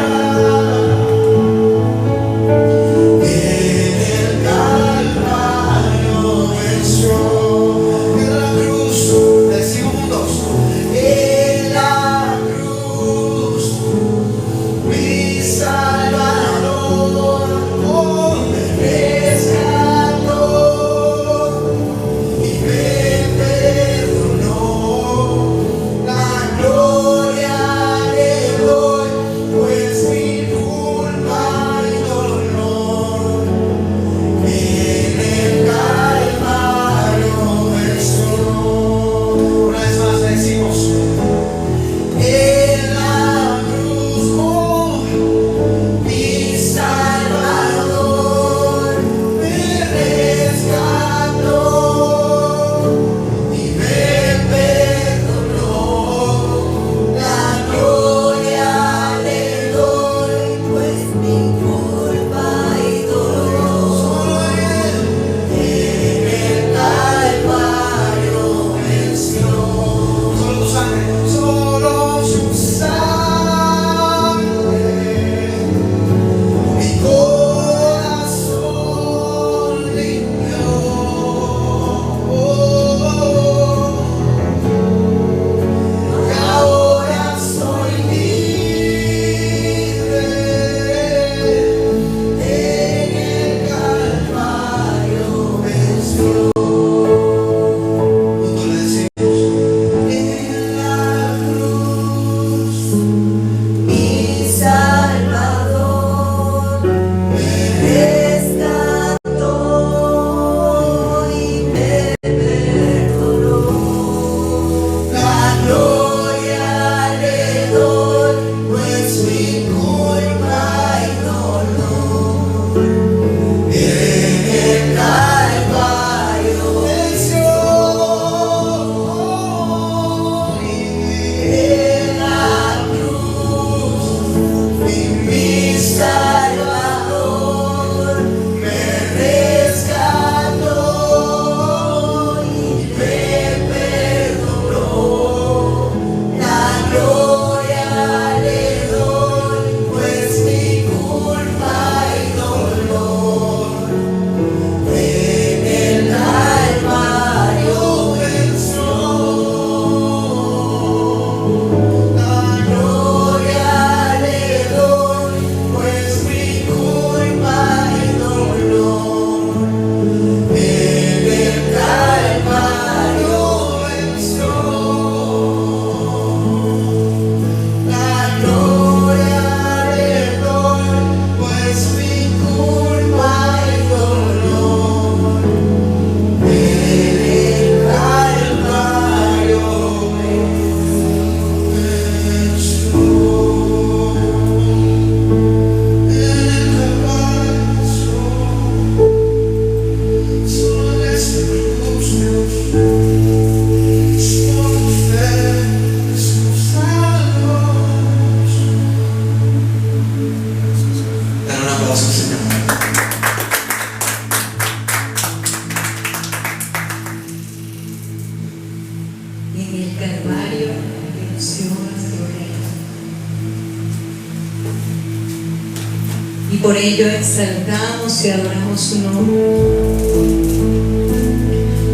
Y por ello exaltamos y adoramos su nombre,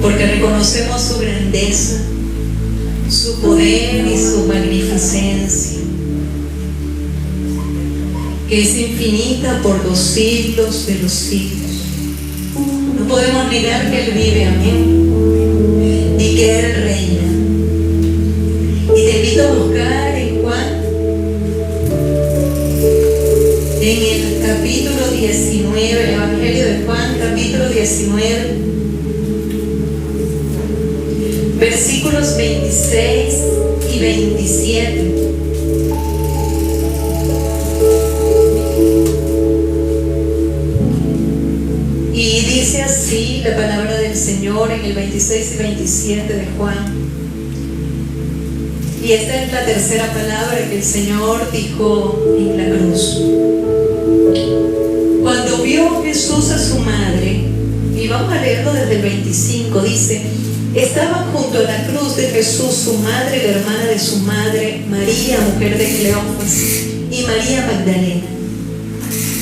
porque reconocemos su grandeza, su poder y su magnificencia, que es infinita por los siglos de los siglos. No podemos negar que Él vive, amén, y que Él reina. Y te invito a buscar en Juan, en el capítulo 19, el Evangelio de Juan, capítulo 19, versículos 26 y 27. Y dice así la palabra del Señor en el 26 y 27 de Juan. Y esta es la tercera palabra que el Señor dijo en la cruz. Cuando vio Jesús a su madre, y vamos a leerlo desde el 25, dice: estaban junto a la cruz de Jesús su madre, la hermana de su madre, María, mujer de Cleofas, y María Magdalena.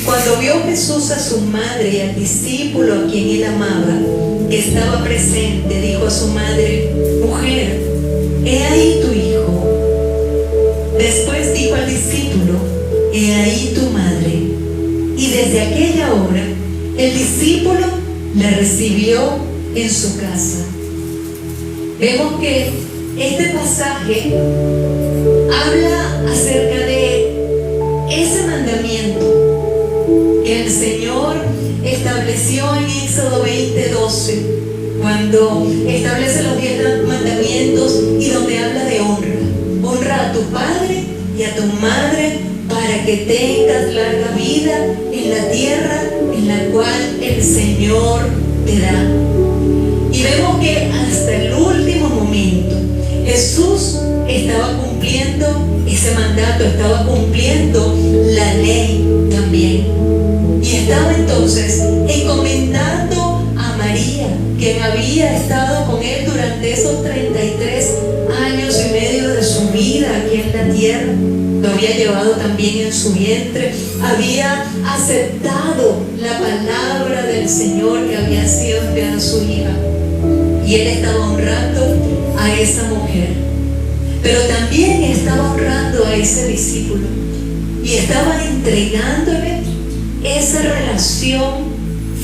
Cuando vio Jesús a su madre y al discípulo a quien él amaba, que estaba presente, dijo a su madre: mujer, he ahí tu hijo. Después dijo al discípulo: he ahí tu madre. Y desde aquella hora el discípulo la recibió en su casa. Vemos que este pasaje habla acerca de ese mandamiento que el Señor estableció en Éxodo 20:12, cuando establece los 10 mandamientos y donde habla de honra. Honra a tu padre y a tu madre para que tengas larga vida en la tierra en la cual el Señor te da. Y vemos que hasta el último momento Jesús estaba cumpliendo ese mandato, estaba cumpliendo la ley también. Y estaba entonces encomendando a María, quien había estado con él durante esos 33 años y medio de su vida aquí en la tierra. Lo había llevado también en su vientre, había aceptado la palabra del Señor que había sido enviada a su hija. Y él estaba honrando a esa mujer, pero también estaba honrando a ese discípulo y estaba entregándole esa relación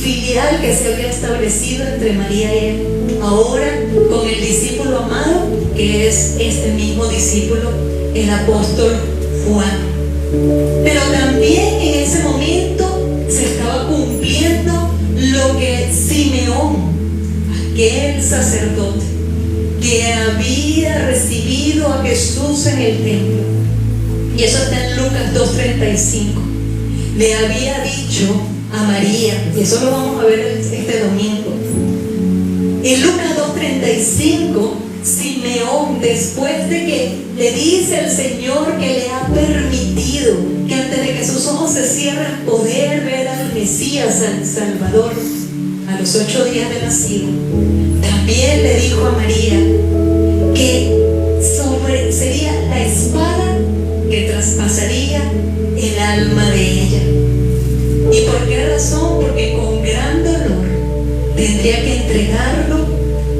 filial que se había establecido entre María y él, ahora con el discípulo amado, que es este mismo discípulo, el apóstol Juan. Pero también en ese momento se estaba cumpliendo lo que Simeón, aquel sacerdote que había recibido a Jesús en el templo, y eso está en Lucas 2:35, le había dicho a María, y eso lo vamos a ver este domingo. En Lucas 2:35, Simeón, después de que le dice al Señor que le ha permitido que antes de que sus ojos se cierren poder ver al Mesías, al Salvador, a los 8 días de nacido, también le dijo a María que sería la espada que traspasaría el alma de ella. ¿Y por qué razón? Porque con gran dolor tendría que entregarlo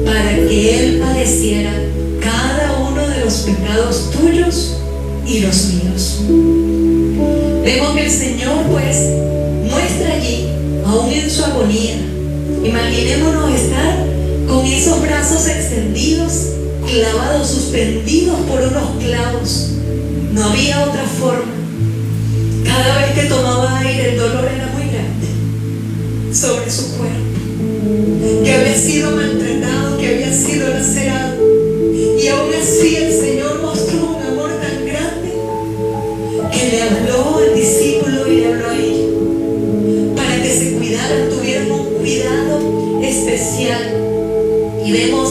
para que él padeciera cada uno de los pecados tuyos y los míos. Vemos que el Señor pues muestra allí, aún en su agonía, imaginémonos estar con esos brazos extendidos, clavados, suspendidos por unos clavos. No había otra forma. Cada vez que tomaba aire el dolor era muy grande sobre su cuerpo, que había sido maltratado, que había sido lacerado, y aún así el Señor mostró un amor tan grande que le habló al discípulo y le habló a ella para que se cuidaran, tuvieran un cuidado especial. Y vemos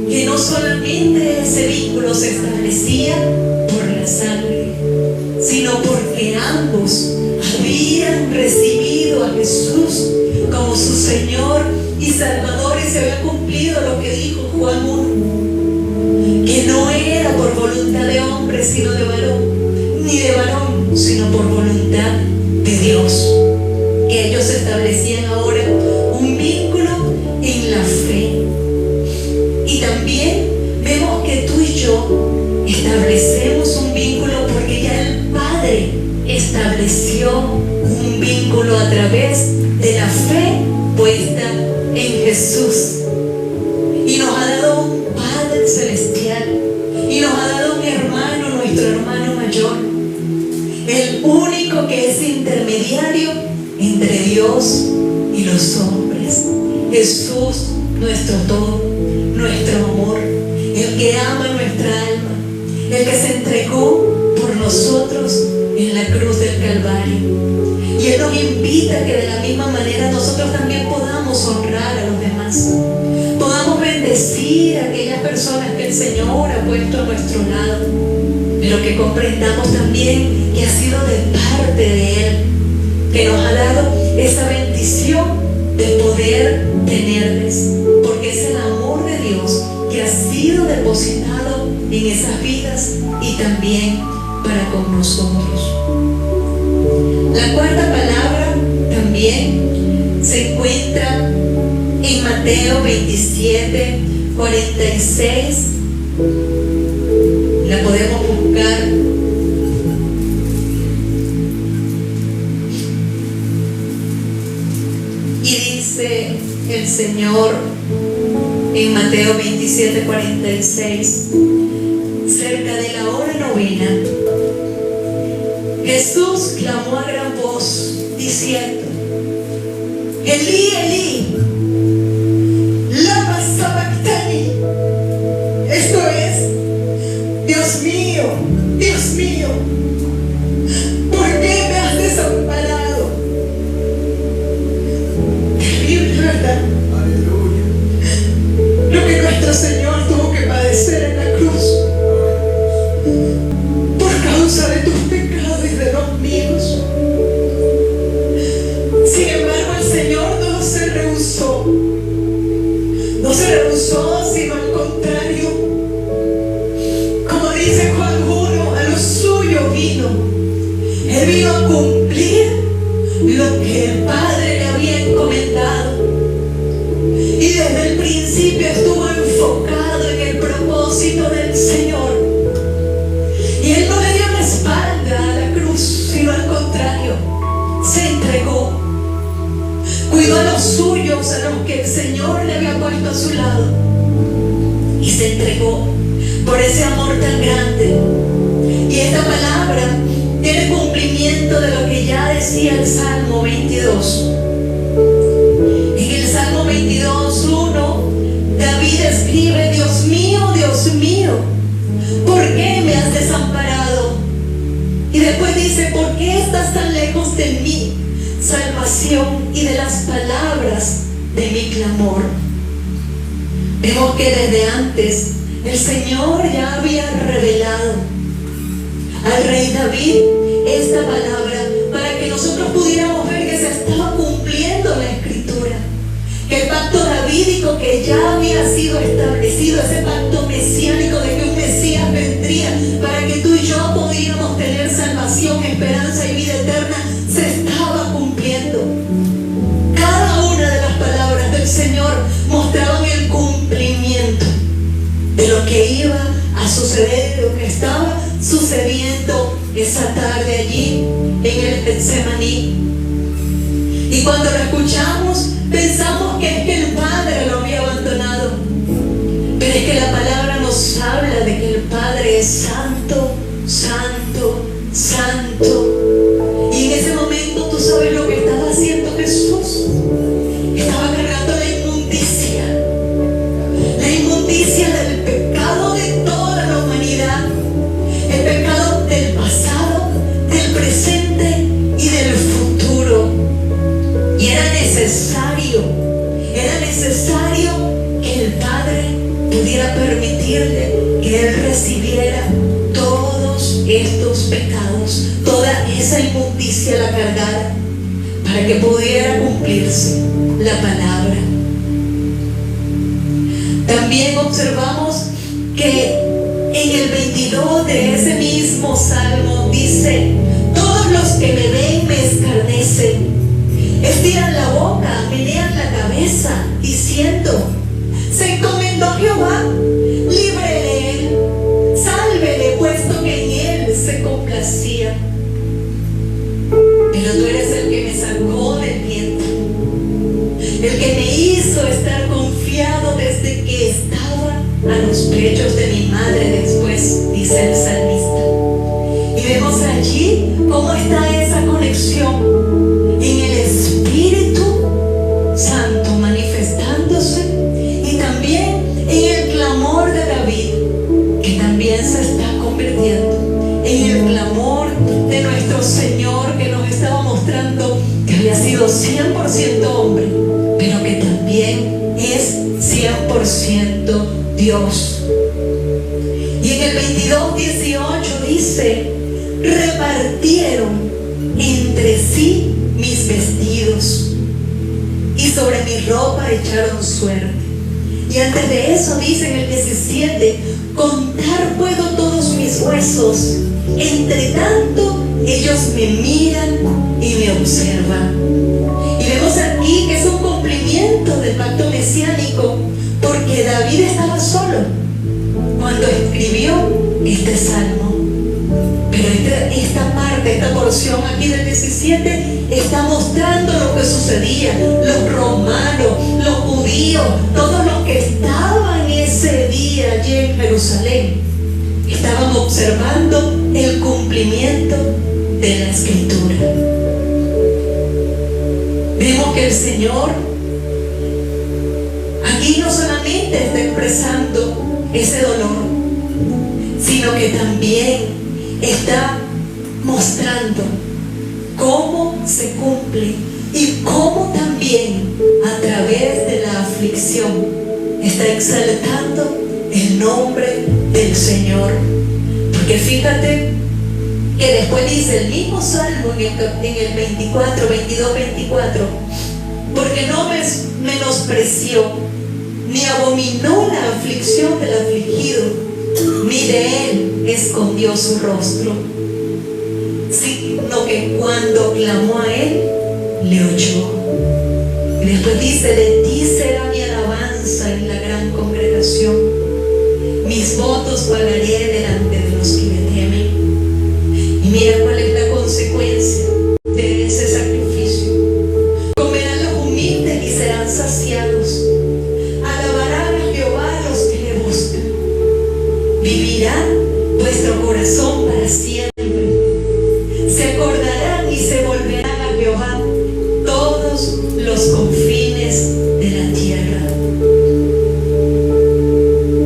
que no solamente ese vínculo se establecía por la sangre, sino porque ambos habían recibido a Jesús como su Señor y Salvador, y se había cumplido lo que dijo Juan 1, que no era por voluntad de hombre sino de varón, ni de varón sino por voluntad de Dios, que ellos establecían ahora un vínculo en la fe. Y también vemos que tú y yo establecemos un vínculo porque ya el Padre estableció un vínculo a través de la fe puesta en Jesús, y nos ha dado un Padre celestial, y nos ha dado un hermano, nuestro hermano mayor, el único que es intermediario entre Dios y los hombres, Jesús, nuestro todo, nuestro amor, el que ama nuestra alma, el que se entregó por nosotros en la cruz del Calvario. Y Él nos invita a que de la misma manera nosotros también podamos honrar a los demás, Señor ha puesto a nuestro lado, pero que comprendamos también que ha sido de parte de Él, que nos ha dado esa bendición de poder tenerles, porque es el amor de Dios que ha sido depositado en esas vidas y también para con nosotros. La cuarta palabra también se encuentra en Mateo 27, 46. La podemos buscar. Y dice el Señor en Mateo 27, 46, cerca de la hora novena, Jesús clamó a gran voz diciendo: Elí, Elí, lama sabactani. Esto es: Dios mío, Dios mío, ¿por qué me has desamparado? Terrible, ¿verdad? Aleluya. Lo que nuestro Señor tuvo que padecer en la cruz por causa de tus pecados y de los míos. Sin embargo, el Señor no se rehusó, sino al contrario. Como dice Juan 1, a lo suyo vino. Él vino a cumplir lo que el Padre le había encomendado. Y desde el principio estuvo enfocado en el propósito del Señor. Y Él no le dio la espalda a la cruz, sino al contrario, se entregó. Cuidó a los suyos, a los que el Señor le había puesto a su lado, y se entregó por ese amor tan grande. Y esta palabra tiene cumplimiento de lo que ya decía el Salmo 22. En el Salmo 22, 1, David escribe: Dios mío, ¿por qué me has desamparado? Y después dice: ¿por qué estás tan lejos de mí, salvación, y de las palabras de mi clamor? Vemos que desde antes el Señor ya había revelado al rey David esta palabra para que nosotros pudiéramos ver que se estaba cumpliendo la Escritura, que el pacto davídico que ya había sido establecido, ese pacto mesiánico de que un Mesías vendría para que tú y yo pudiéramos tener salvación, esperanza y vida eterna, se estaba cumpliendo. Cada una de las palabras del Señor mostraban el cumplimiento de lo que iba a suceder, de lo que estaba sucediendo esa tarde allí en el Getsemaní. Y cuando lo escuchamos, pensamos que es que el Padre lo había abandonado, pero es que la palabra nos habla de que el Padre es santo, santo, santo. Y en ese momento, ¿tú sabes lo que estaba haciendo Jesús? Estaba cargando la inmundicia del pecado de toda la humanidad, el pecado del pasado, del presente y del futuro. Y era necesario que el Padre pudiera permitirle que Él recibiera todos estos pecados, toda esa inmundicia la cargara, para que pudiera cumplirse la palabra. También observamos que en el 22 de ese mismo salmo dice: todos los que me ven me escarnecen, estiran la boca, menean la cabeza, diciendo: se encomendó a Jehová, líbrele de él, sálvele, puesto que en él se complacía. Pero tú eres el que me sacó del vientre, el que me hizo estar confiado desde que estaba a los pechos de mi madre después, dice el salmista. Y vemos allí cómo está esa conexión en el Espíritu Santo manifestándose, y también en el clamor de David, que también se está convirtiendo en el clamor de nuestro Señor, que nos estaba mostrando que había sido 100% hombre, pero que también es 100% Dios. 22:18 dice: repartieron entre sí mis vestidos y sobre mi ropa echaron suerte. Y antes de eso dice en el 17: contar puedo todos mis huesos, entre tanto ellos me miran y me observan. Y vemos aquí que es un cumplimiento del pacto mesiánico, porque David estaba solo cuando escribió este salmo. Pero esta parte, esta porción aquí del 17 está mostrando lo que sucedía. Los romanos, los judíos, todos los que estaban ese día allí en Jerusalén, estaban observando el cumplimiento de la Escritura. Vemos que el Señor aquí no solamente está expresando ese dolor, sino que también está mostrando cómo se cumple y cómo también a través de la aflicción está exaltando el nombre del Señor. Porque fíjate que después dice el mismo salmo en el 24, 22, 24: porque no menospreció ni abominó la aflicción del afligido, ni de él escondió su rostro, sino que cuando clamó a él, le oyó. Y después dice: de ti será mi alabanza en la gran congregación, mis votos pagaré delante de los que me temen. Y mira cuál es la consecuencia de ese sacrificio: comerán los humildes y serán saciados, alabarán a Jehová los que le buscan, vivirá vuestro corazón para siempre, se acordarán y se volverán a Jehová todos los confines de la tierra.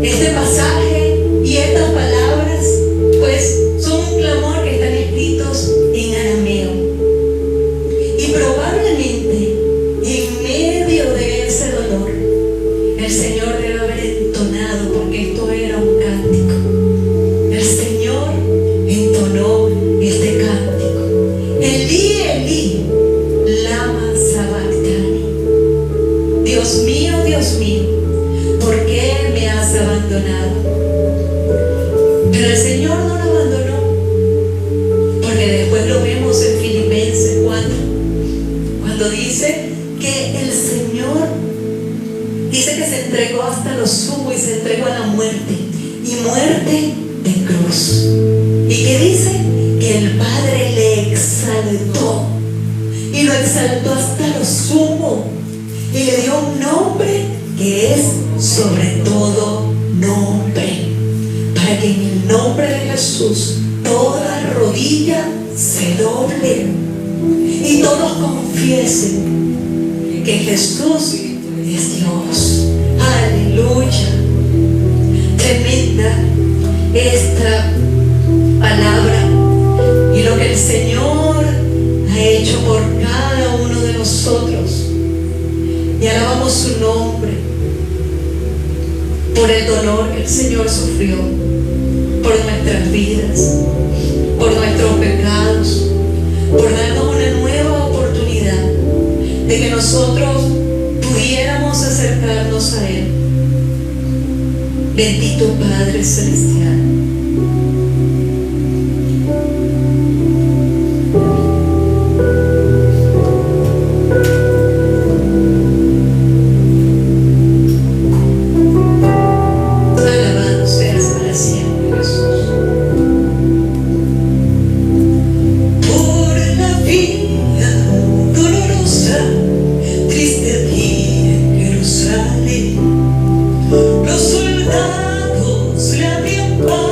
Este pasaje y estas palabras pues son un clamor que están escritos en arameo, y probablemente en medio de ese dolor el Señor debe haber entonado, porque esto era un cántico. El Señor entonó este cántico: Elí, Elí, lama sabactani. Dios mío, ¿por qué me has abandonado? Pero el Señor no lo abandonó, porque después lo vemos en Filipenses 4, cuando dice que el Señor dice que se entregó hasta lo sumo y se entregó a la muerte, y muerte de cruz. Y que dice que el Padre le exaltó, y lo exaltó hasta lo sumo, y le dio un nombre que es sobre todo nombre, para que en el nombre de Jesús toda rodilla se doble y todos confiesen que Jesús es Dios. Aleluya. Tremenda esta palabra y lo que el Señor ha hecho por cada uno de nosotros. Y alabamos su nombre por el dolor que el Señor sufrió por nuestras vidas, por nuestros pecados, por darnos una nueva oportunidad de que nosotros pudiéramos acercarnos a Él. Bendito Padre Celestial. Alabado seas para siempre, Jesús. Por la vida dolorosa, triste día en Jerusalén, los soldados le abrían paso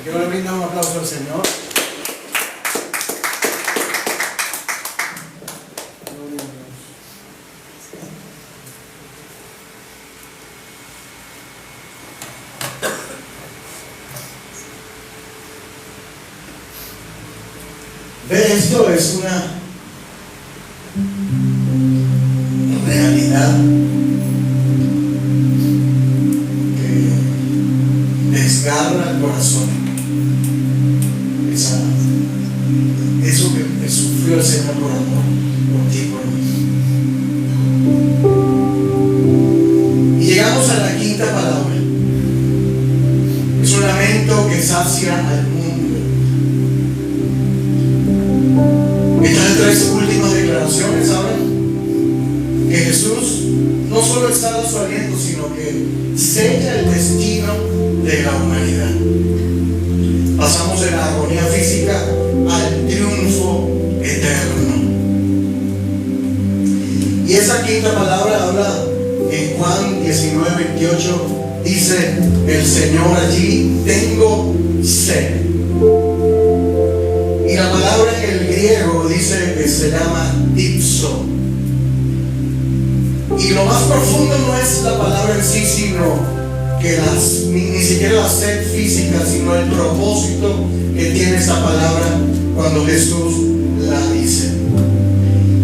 Quiero le brindar un aplauso al Señor. Esto es una realidad que desgarra el corazón. Eso que sufrió el Señor por amor, por ti, por mí. Y llegamos a la quinta palabra. Es un lamento que sacia al mundo. Estas tres últimas declaraciones hablan que Jesús no solo está a su aliento, sino que sella el destino de la humanidad. Pasamos de la agonía física al triunfo eterno. Y esa quinta palabra habla en Juan 19:28, dice el Señor allí: tengo sed. Y la palabra en el griego dice que se llama dipso. Y lo más profundo no es la palabra en sí, sino que ni siquiera la sed física, sino el propósito que tiene esta palabra cuando Jesús la dice.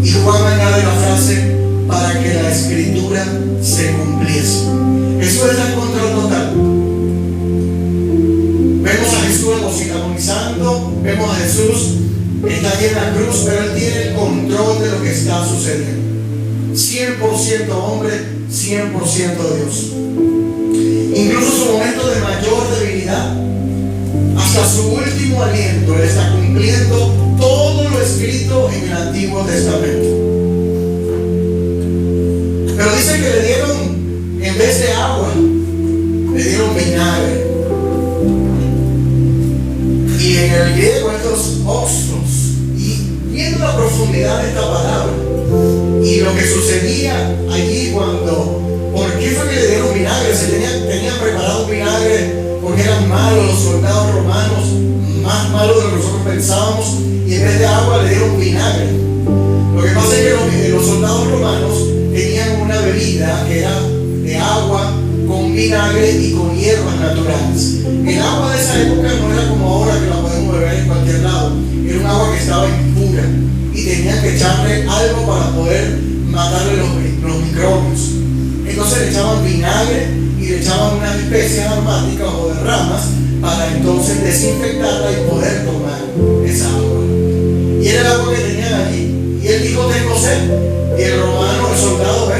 Y Juan añade la frase: para que la escritura se cumpliese. Jesús está en control total. Vemos a Jesús agonizando, vemos a Jesús que está allí en la cruz, pero Él tiene el control de lo que está sucediendo. 100% hombre, 100% Dios. Incluso su momento de mayor debilidad, hasta su último aliento, Él está cumpliendo todo lo escrito en el Antiguo Testamento. Pero dice que le dieron, en vez de agua, le dieron vinagre. Y en el griego estos oxos, y viendo la profundidad de esta palabra y lo que sucedía allí ¿por qué fue que le dieron vinagre? Se tenían preparado un vinagre porque eran malos los soldados romanos, más malos de lo que nosotros pensábamos, y en vez de agua le dieron vinagre. Lo que pasa es que los soldados romanos tenían una bebida que era de agua con vinagre y con hierbas naturales. El agua de esa época no era como ahora, que la podemos beber en cualquier lado. Era un agua que estaba impura y tenían que echarle algo para poder matarle los microbios. Entonces le echaban vinagre y le echaban unas especias aromáticas o de ramas para entonces desinfectarla y poder tomar esa agua. Y era el agua que tenían allí. Y él dijo: tengo sed. Y el romano, el soldado,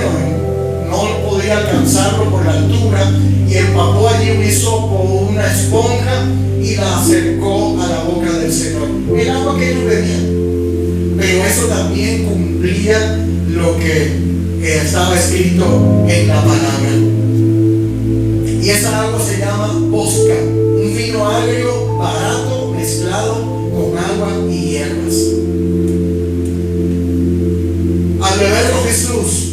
no podía alcanzarlo por la altura, y empapó allí un hisopo o una esponja y la acercó a la boca del Señor. El agua que ellos bebían. Pero eso también cumplía lo que estaba escrito en la palabra. Y esa agua se llama posca, un vino agrio barato mezclado con agua y hierbas. Al beberlo Jesús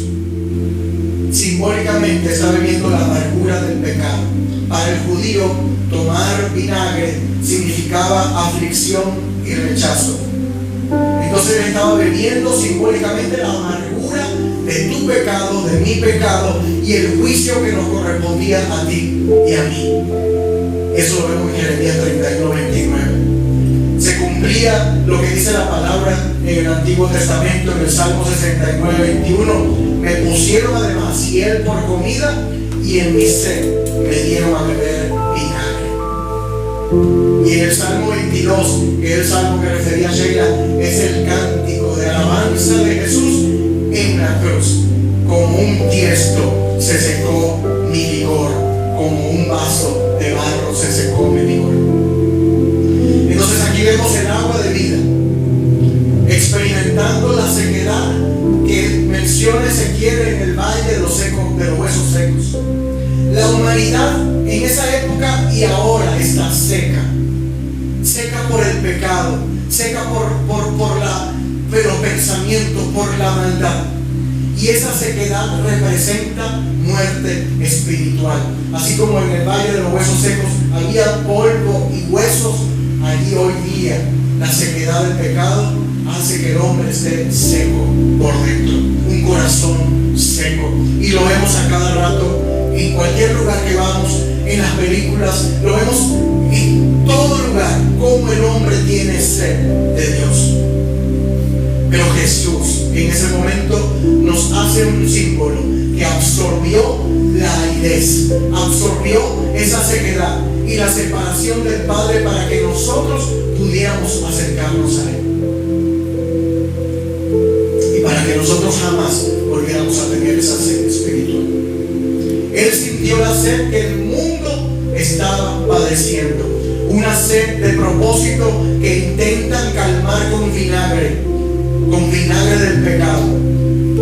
simbólicamente está bebiendo la amargura del pecado. Para el judío, tomar vinagre significaba aflicción y rechazo. Entonces él estaba bebiendo simbólicamente la amargura de tu pecado, de mi pecado, y el juicio que nos correspondía a ti y a mí. Eso lo vemos en Jeremías 31:29. Se cumplía lo que dice la palabra en el Antiguo Testamento, en el Salmo 69:21. Me pusieron además hiel por comida, y en mi sed me dieron a beber vinagre. Y en el Salmo 22, que es el salmo que refería a Sheila, es el cántico de alabanza de Jesús en la cruz. Como un tiesto se secó mi vigor, como un vaso de barro se secó mi vigor. Entonces aquí vemos el agua de vida experimentando la sequedad que menciona Ezequiel en el valle de los huesos secos. La humanidad en esa época y ahora está seca por el pecado, seca por los pensamientos, por la maldad. Y esa sequedad representa muerte espiritual. Así como en el valle de los huesos secos había polvo y huesos huesos. Allí hoy día la sequedad del pecado hace que el hombre esté seco por dentro, un corazón seco. Y lo vemos a cada rato, en cualquier lugar que vamos, en las películas, lo vemos en todo lugar, como el hombre tiene sed de Dios. Pero Jesús en ese momento nos hace un símbolo que absorbió la aridez, absorbió esa sequedad y la separación del Padre para que nosotros pudiéramos acercarnos a Él. Y para que nosotros jamás volviéramos a tener esa sed espiritual. Él sintió la sed que el mundo estaba padeciendo. Una sed de propósito que intentan calmar con vinagre del pecado.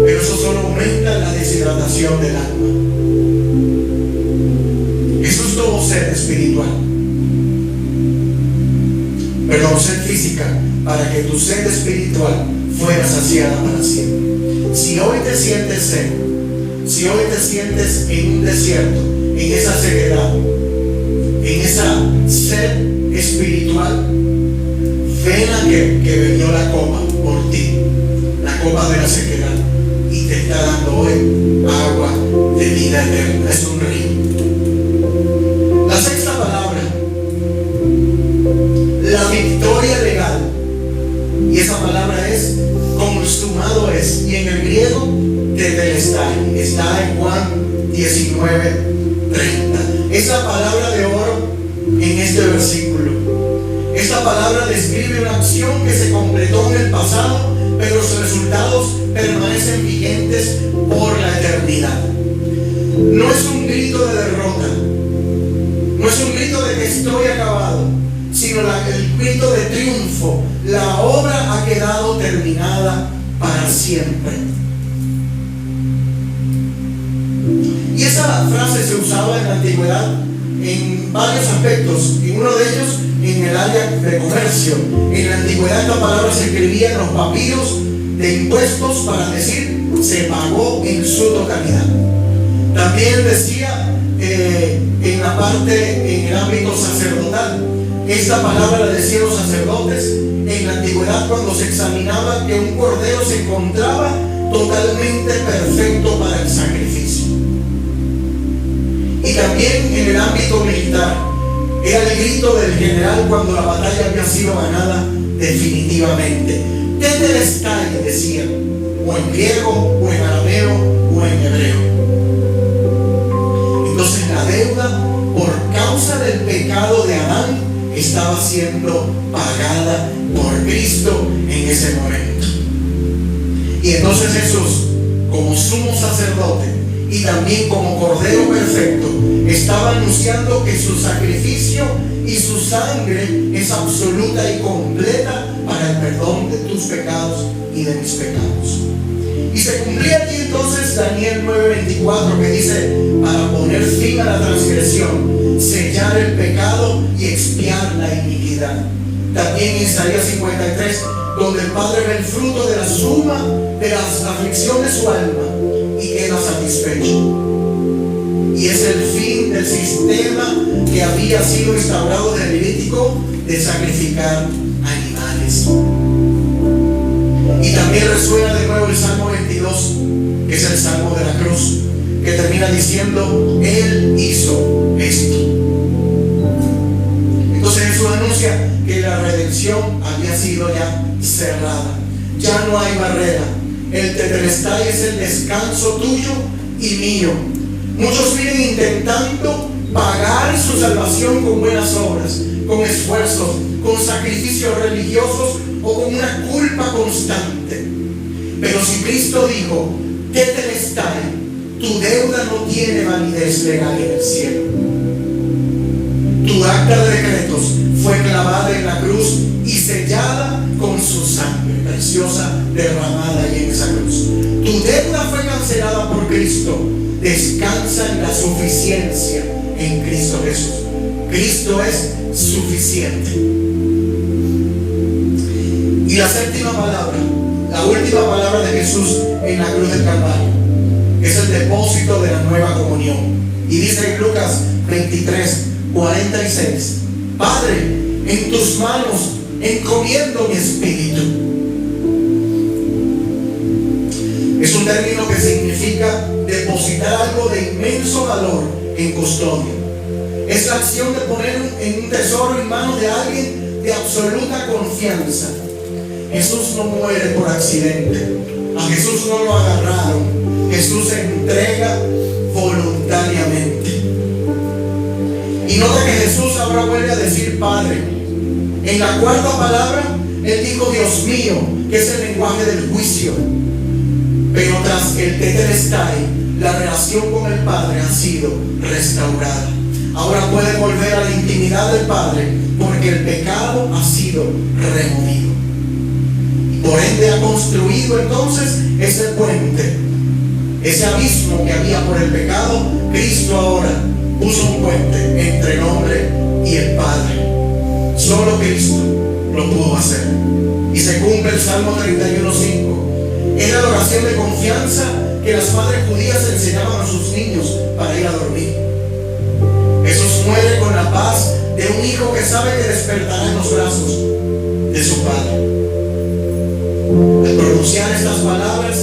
Pero eso solo aumenta la deshidratación del alma. Jesús tuvo sed espiritual. Perdón, sed física, para que tu sed espiritual fuera saciada para siempre. Si hoy te sientes seco, si hoy te sientes en un desierto, en esa sequedad, en esa sed espiritual, ven a que venió la copa por ti, la copa de la sequedad, y te está dando hoy agua de vida eterna. Es un río. La sexta palabra, la victoria legal, y esa palabra es consumado es, y en el griego tetelestai, está en Juan 19:30. Esa palabra de oro en este versículo. Esta palabra describe una acción que se completó en el pasado, pero los resultados permanecen vigentes por la eternidad. No es un grito de derrota, no es un grito de que estoy acabado, sino el grito de triunfo. La obra ha quedado terminada para siempre. Y esa frase se usaba en la antigüedad en varios aspectos, y uno de ellos en el área de comercio. En la antigüedad esta palabra se escribía en los papiros de impuestos para decir se pagó en su totalidad. También decía en la parte, en el ámbito sacerdotal, esta palabra la decían los sacerdotes en la antigüedad cuando se examinaba que un cordero se encontraba totalmente perfecto para el sacrificio. Y también en el ámbito militar era el grito del general cuando la batalla había sido ganada definitivamente. Tetelestai decía, o en griego, o en arameo, o en hebreo. Entonces la deuda por causa del pecado de Adán estaba siendo pagada por Cristo en ese momento. Y entonces Jesús, como sumo sacerdote y también como Cordero perfecto, estaba anunciando que su sacrificio y su sangre es absoluta y completa para el perdón de tus pecados y de mis pecados. Y se cumplía aquí entonces Daniel 9:24, que dice: para poner fin a la transgresión, sellar el pecado y expiar la iniquidad. También en Isaías 53, donde el Padre ve el fruto de la suma de las aflicciones de su alma y queda satisfecho. Y es el fin del sistema que había sido instaurado en el Levítico de sacrificar animales. Y también resuena de nuevo el Salmo 22, que es el Salmo de la cruz, que termina diciendo: Él hizo esto. Entonces Jesús anuncia que la redención había sido ya cerrada. Ya no hay barrera. El tetelestai es el descanso tuyo y mío. Muchos vienen intentando pagar su salvación con buenas obras, con esfuerzos, con sacrificios religiosos o con una culpa constante. Pero si Cristo dijo: tetelestai, tu deuda no tiene validez legal en el cielo. Tu acta de decretos fue clavada en la cruz y sellada con su sangre preciosa derramada ahí en esa cruz. Tu deuda fue cancelada por Cristo. Descansa en la suficiencia en Cristo Jesús. Cristo es suficiente. Y la séptima palabra, la última palabra de Jesús en la cruz del Calvario, es el depósito de la nueva comunión. Y dice en Lucas 23:46: Padre, en tus manos encomiendo mi espíritu. Es un término que significa depositar algo de inmenso valor en custodia. Es la acción de poner un tesoro en manos de alguien de absoluta confianza. Jesús no muere por accidente. A Jesús no lo agarraron. Jesús se entrega voluntariamente. Y nota que Jesús ahora vuelve a decir Padre. En la cuarta palabra, Él dijo Dios mío, que es el lenguaje del juicio. Pero tras el tetelestai, la relación con el Padre ha sido restaurada. Ahora puede volver a la intimidad del Padre porque el pecado ha sido removido. Por ende ha construido entonces ese puente, ese abismo que había por el pecado. Cristo ahora puso un puente entre el hombre y el Padre. Solo Cristo lo pudo hacer. Y se cumple el Salmo 31:5. Era la oración de confianza que las madres judías enseñaban a sus niños para ir a dormir. Jesús muere con la paz de un hijo que sabe que despertará en los brazos de su Padre. Al pronunciar estas palabras,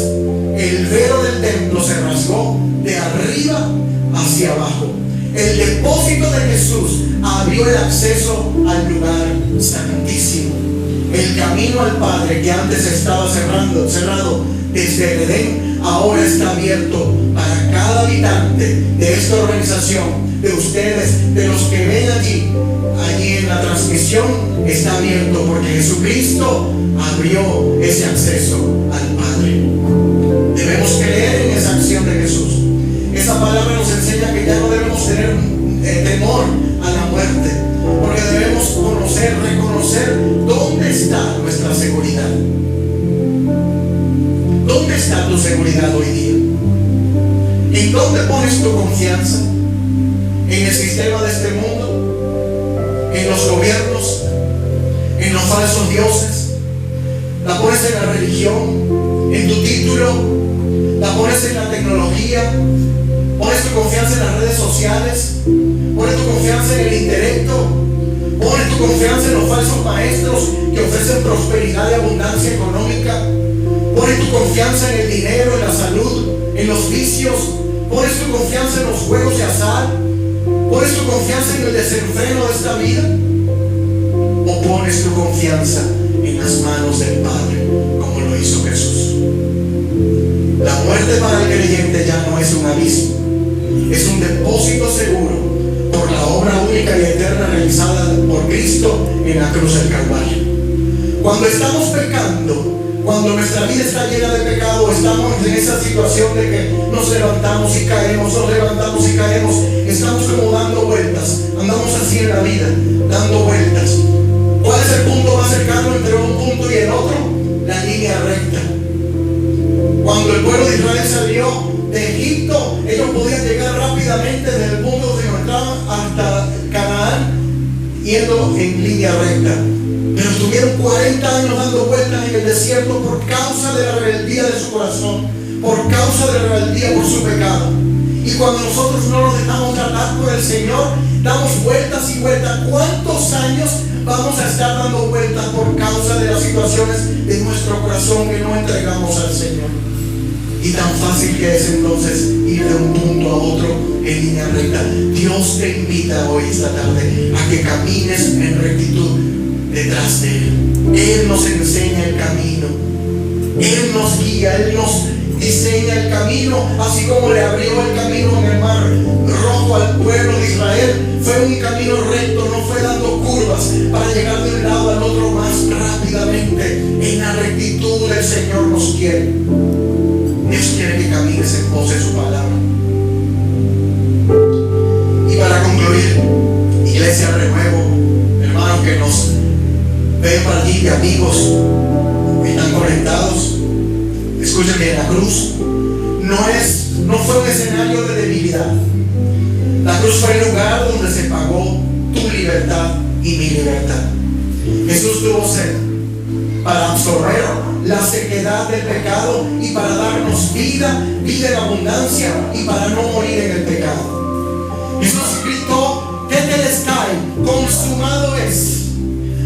el velo del templo se rasgó de arriba hacia abajo. El depósito de Jesús abrió el acceso al lugar santísimo. El camino al Padre, que antes estaba cerrado desde el Edén, ahora está abierto para cada habitante de esta organización, de ustedes, de los que ven allí en la transmisión. Está abierto porque Jesucristo abrió ese acceso al Padre. Debemos creer en esa acción de Jesús. Esa palabra nos enseña que ya no debemos tener temor a la muerte, porque debemos reconocer dónde está nuestra seguridad. ¿Dónde está tu seguridad hoy día? ¿En dónde pones tu confianza? ¿En el sistema de este mundo? ¿En los gobiernos? ¿En los falsos dioses? ¿La pones en la religión? ¿En tu título? ¿La pones en la tecnología? ¿Pones tu confianza en las redes sociales? ¿Pones tu confianza en el intelecto? ¿Pones tu confianza en los falsos maestros que ofrecen prosperidad y abundancia económica? ¿Pones tu confianza en el dinero, en la salud, en los vicios? ¿Pones tu confianza en los juegos de azar? ¿Pones tu confianza en el desenfreno de esta vida? ¿O pones tu confianza en las manos del Padre, como lo hizo Jesús? La muerte para el creyente ya no es un abismo, es un depósito seguro por la obra única y eterna realizada por Cristo en la cruz del Calvario. Cuando estamos pecando, cuando nuestra vida está llena de pecado, estamos en esa situación de que nos levantamos y caemos, nos levantamos y caemos, estamos como dando vueltas, andamos así en la vida, dando vueltas. ¿Cuál es el punto más cercano entre un punto y el otro? La línea recta. Cuando el pueblo de Israel salió de Egipto, ellos podían llegar rápidamente desde el punto donde encontraban hasta Canaán, yendo en línea recta. Pero estuvieron 40 años dando vueltas en el desierto por causa de la rebeldía de su corazón, por causa de la rebeldía por su pecado. Y cuando nosotros no nos dejamos tratar por el Señor, damos vueltas y vueltas. ¿Cuántos años vamos a estar dando vueltas por causa de las situaciones de nuestro corazón que no entregamos al Señor? Y tan fácil que es entonces ir de un punto a otro en línea recta. Dios te invita hoy, esta tarde, a que camines en rectitud detrás de Él. Él nos enseña el camino, Él nos guía, Él nos diseña el camino, así como le abrió el camino en el mar Rojo al pueblo de Israel. Fue un camino recto, no fue dando curvas para llegar de un lado al otro más rápidamente. En la rectitud el Señor nos quiere. Dios quiere que camines en pos de su palabra. Y para concluir, Iglesia Renuevo, hermanos que nos ven por allí, amigos que están conectados, escuchen que la cruz no fue un escenario de debilidad. La cruz fue el lugar donde se pagó tu libertad y mi libertad. Jesús tuvo sed para absorber la sequedad del pecado y para darnos vida en abundancia y para no morir en el pecado. Jesús gritó tetelestai consumado es,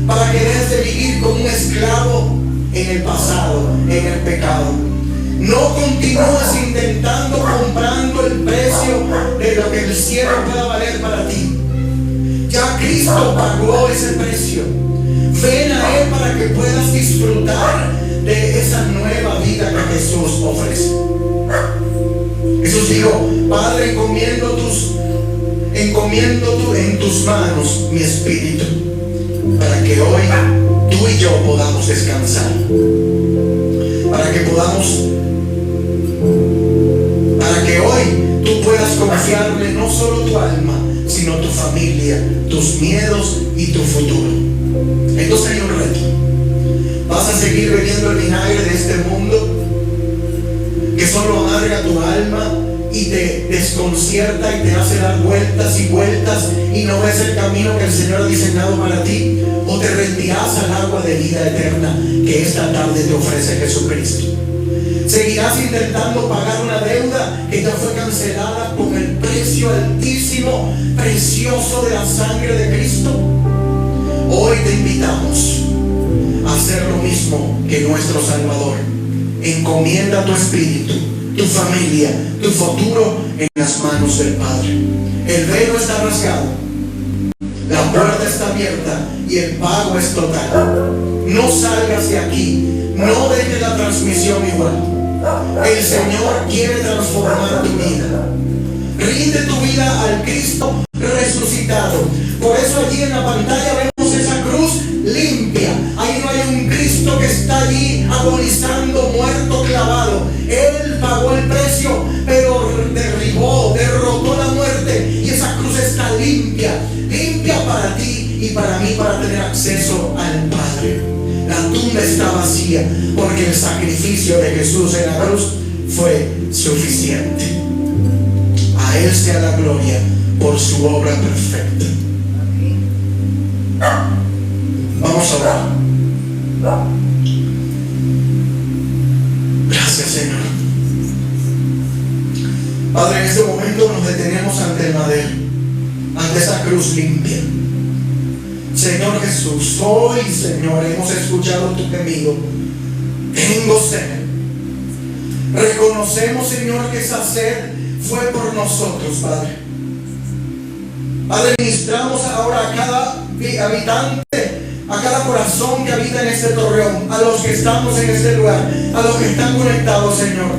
para que dejes de vivir como un esclavo en el pasado, en el pecado. No continúes intentando comprando el precio de lo que el cielo pueda valer para ti. Ya Cristo pagó ese precio. Ven a Él para que puedas disfrutar de esa nueva vida que Jesús ofrece. Jesús dijo: Padre, encomiendo en tus manos mi espíritu, para que hoy tú y yo podamos descansar, para que hoy tú puedas confiarle no solo tu alma, sino tu familia, tus miedos y tu futuro. Entonces hay un reto. ¿Vas a seguir bebiendo el vinagre de este mundo que solo amarga tu alma y te desconcierta y te hace dar vueltas y vueltas y no ves el camino que el Señor ha diseñado para ti? ¿O te rendirás al agua de vida eterna que esta tarde te ofrece Jesucristo? ¿Seguirás intentando pagar una deuda que ya fue cancelada con el precio altísimo, precioso de la sangre de Cristo? Hoy te invitamos a hacer lo mismo que nuestro Salvador. Encomienda tu espíritu, tu familia, tu futuro en las manos del Padre. El velo está rasgado, la puerta está abierta y el pago es total. No salgas de aquí, no dejes la transmisión igual. El Señor quiere transformar tu vida. Rinde tu vida al Cristo resucitado. Por eso allí en la pantalla vemos esa cruz limpia. Ahí no hay un Cristo que está allí agonizando, muerto, clavado. Él pagó el precio, pero derrotó la muerte. Y esa cruz está limpia, limpia para ti y para mí, para tener acceso al Padre. La tumba está vacía porque el sacrificio de Jesús en la cruz fue suficiente. A Él sea la gloria por su obra perfecta. Vamos a orar. Gracias, Señor. Padre, en este momento nos detenemos ante el madero, ante esa cruz limpia. Señor Jesús, hoy, Señor, hemos escuchado tu gemido. Tengo sed. Reconocemos, Señor, que esa sed fue por nosotros, Padre. Padre, ministramos ahora a cada habitante, a cada corazón que habita en este torreón, a los que estamos en este lugar, a los que están conectados, Señor,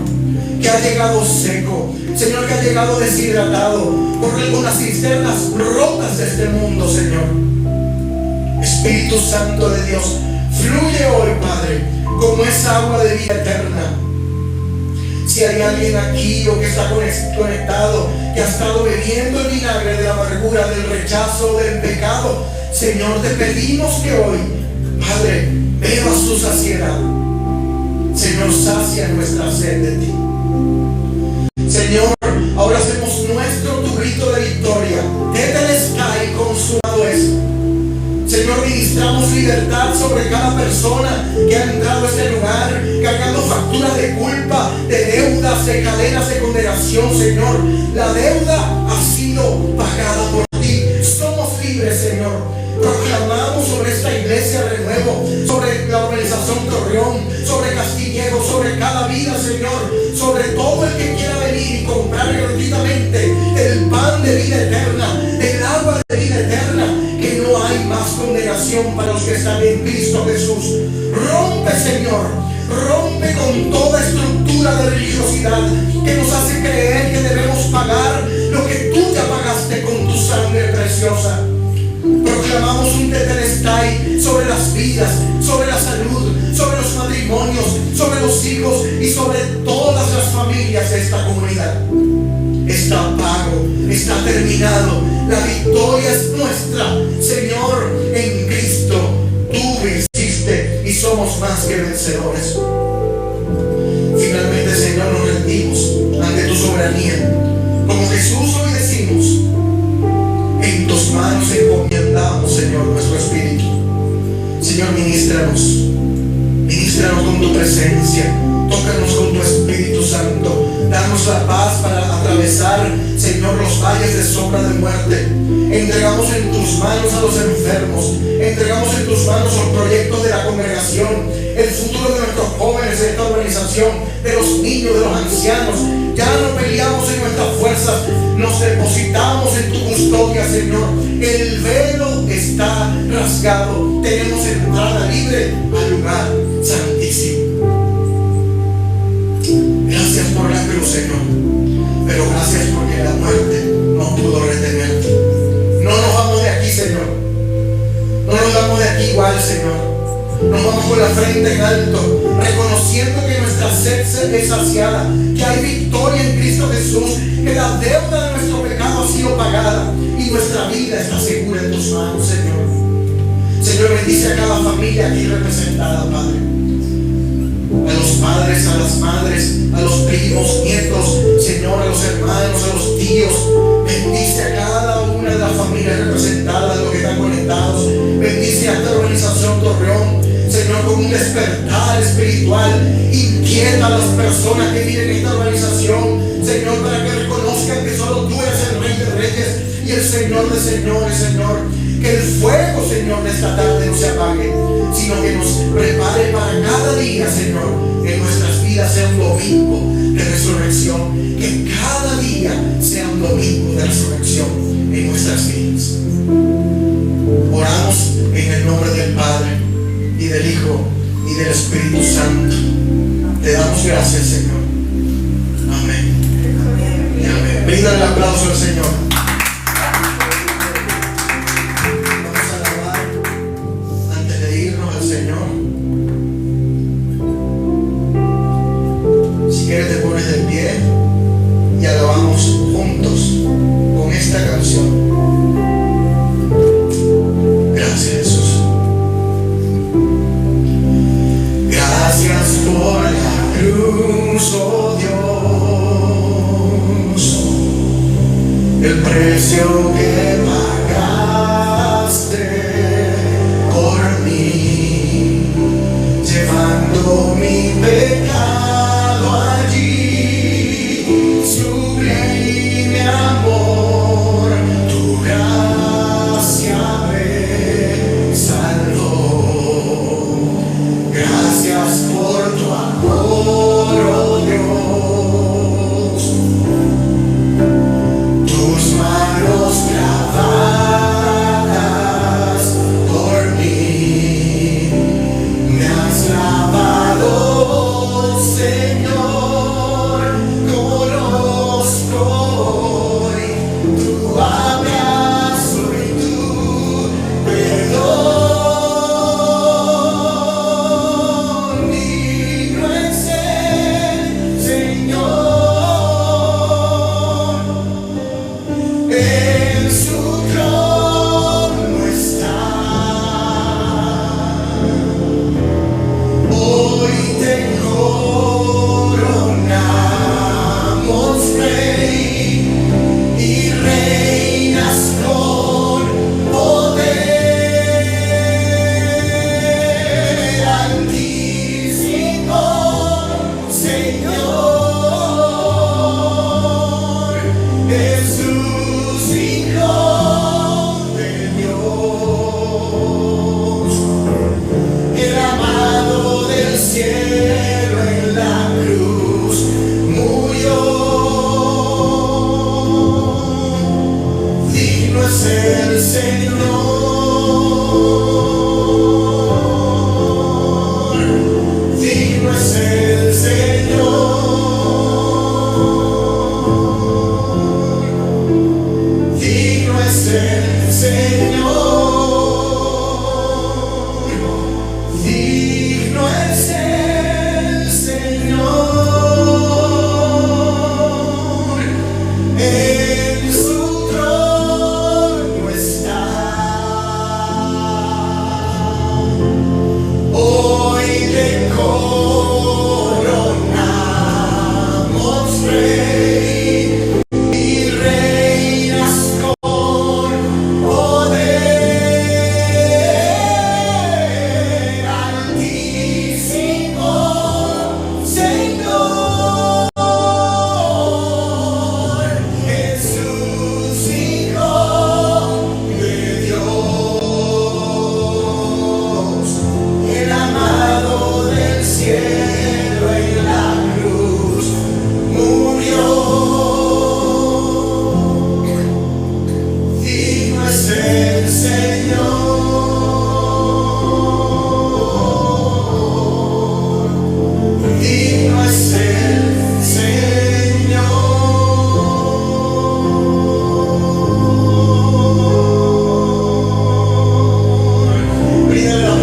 que ha llegado seco, Señor, que ha llegado deshidratado por las cisternas rotas de este mundo, Señor. Espíritu Santo de Dios, fluye hoy, Padre, como esa agua de vida eterna. Si hay alguien aquí o que está conectado, que ha estado bebiendo el vinagre de la amargura, del rechazo, del pecado, Señor, te pedimos que hoy, Padre, beba su saciedad. Señor, sacia nuestra sed de ti. Señor, ahora hacemos nuestro tu grito de victoria. Tetelestai, consumado es. Señor, ministramos libertad sobre cada persona que ha entrado a este lugar, cargando facturas de culpa, de deudas, de cadenas de condenación, Señor. La deuda ha sido pagada por ti. Somos libres, Señor. Proclamamos sobre esta iglesia renuevo, sobre la organización Torreón, sobre Castillejo, sobre cada vida, Señor, sobre todo el que quiera venir y comprar gratuitamente el pan de vida eterna, el agua de vida eterna, que no hay más condenación para los que están en Cristo Jesús. Rompe, Señor, rompe con toda estructura de religiosidad que nos hace creer que debemos pagar lo que tú ya pagaste con tu sangre preciosa. Proclamamos un tetelestai sobre las vidas, sobre la salud, sobre los matrimonios, sobre los hijos y sobre todas las familias de esta comunidad. Está pago, está terminado. La victoria es nuestra, Señor, en Cristo. Tú venciste y somos más que vencedores. Finalmente, Señor, nos rendimos ante tu soberanía. Como Jesús hoy decimos, en tus manos encomendamos, Señor, nuestro espíritu. Señor, ministranos con tu presencia, Tócanos con tu Espíritu Santo. Danos la paz para atravesar, Señor, los valles de sombra de muerte. Entregamos en tus manos a los enfermos. Entregamos en tus manos los proyectos de la congregación, el futuro de nuestros jóvenes de esta organización, de los niños, de los ancianos. Ya no peleamos en nuestras fuerzas, nos depositamos en tu custodia, Señor. El velo está rasgado, tenemos entrada libre al lugar santísimo. Gracias por la cruz, Señor, pero gracias porque la muerte no pudo retenerte. No nos vamos de aquí, Señor. No nos vamos de aquí igual, Señor. Nos vamos con la frente en alto, reconociendo que nuestra sed es saciada, que hay victoria en Cristo Jesús, que la deuda de nuestro pecado ha sido pagada y nuestra vida está segura en tus manos, Señor. Señor, bendice a cada familia aquí representada, Padre. A los padres, a las madres, a los primos, nietos, Señor, a los hermanos, a los tíos. Bendice a cada una de las familias representadas, de los que están conectados. Bendice a esta organización Torreón, Señor, con un despertar espiritual. Inquieta a las personas que viven en esta organización, Señor, para que reconozcan que solo tú eres el Rey de Reyes y el Señor de Señores, Señor. Que el fuego, Señor, de esta tarde no se apague, sino que nos prepare para cada día, Señor, que nuestras vidas sea un domingo de resurrección, que cada día sea un domingo de resurrección en nuestras vidas. Oramos en el nombre del Padre y del Hijo y del Espíritu Santo. Te damos gracias, Señor. Amén. Y amén. Brinda el aplauso al Señor. Si quieres te pones de pie y alabamos juntos con esta canción.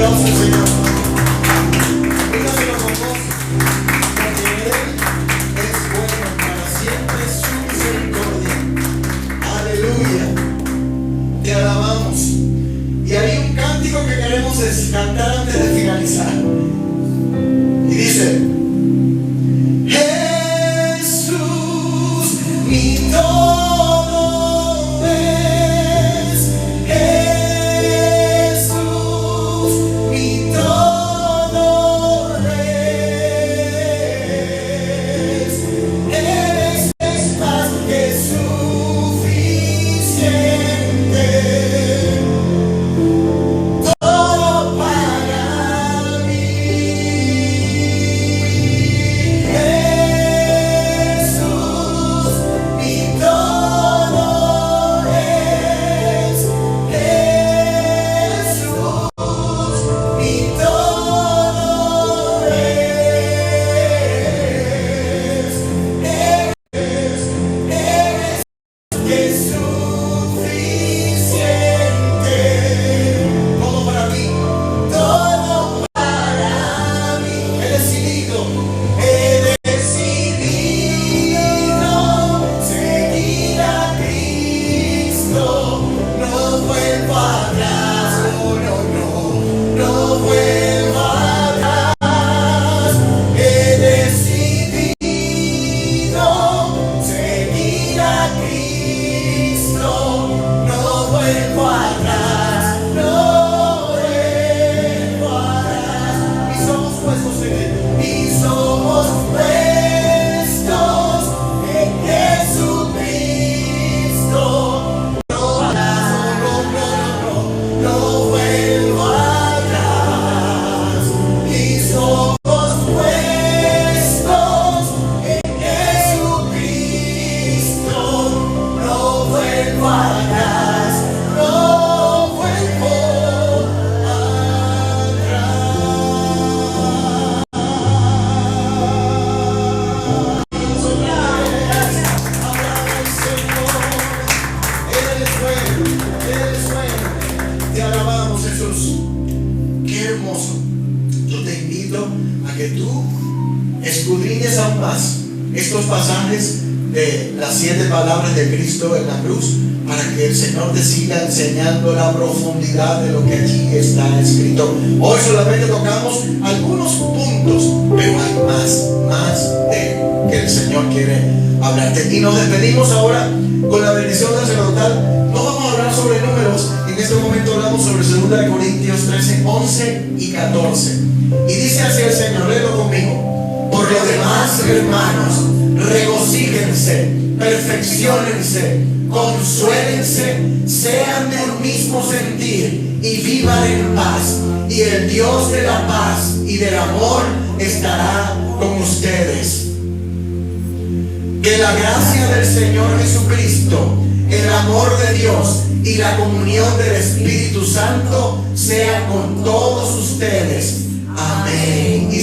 aplauso al Señor. Dígaselo con gozo, porque Él es bueno, para siempre su misericordia. Aleluya. Te alabamos. Y hay un cántico que queremos cantar antes de finalizar. Y dice: Jesús, mi todo es. Jesús, mi todo es. Eres más que suficiente. Todo para mí. Jesús, mi todo es. Jesús, mi todo es. Que es suficiente. Todo para mí, todo para mí. He decidido seguir a Cristo. No vuelvo atrás, no vuelvo atrás. He decidido seguir a Cristo, no vuelvo atrás, no vuelvo atrás. Mis ojos puestos en Él, mis ojos puestos en Jesucristo. No vuelvo atrás. Mis ojos puestos en Jesucristo. No vuelvo atrás, no vuelvo atrás. Alaba al Señor. Él es bueno, Él es bueno. Te alabamos, Jesús. Qué hermoso. Yo te invito a que tú escudriñes aún más estos pasajes de las 7 palabras de Cristo en la cruz, para que el Señor te siga enseñando la profundidad de lo que allí está escrito. Hoy solamente tocamos algunos puntos, pero hay más que el Señor quiere hablarte. Y nos despedimos ahora con la bendición sacerdotal. No vamos a hablar sobre números, en este momento hablamos sobre 2 Corintios 13, 11 y 14. Y dice así el Señor, léelo conmigo. Por lo demás, hermanos, regocíjense, perfecciónense, consuélense, sean de un mismo sentir y vivan en paz. Y el Dios de la paz y del amor estará con ustedes. Que la gracia del Señor Jesucristo, el amor de Dios y la comunión del Espíritu Santo sea con todos ustedes. Amén. Y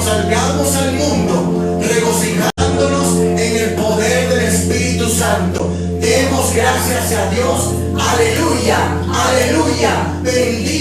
salgamos al mundo regocijándonos en el poder del Espíritu Santo. Demos gracias a Dios. Aleluya, aleluya. Bendito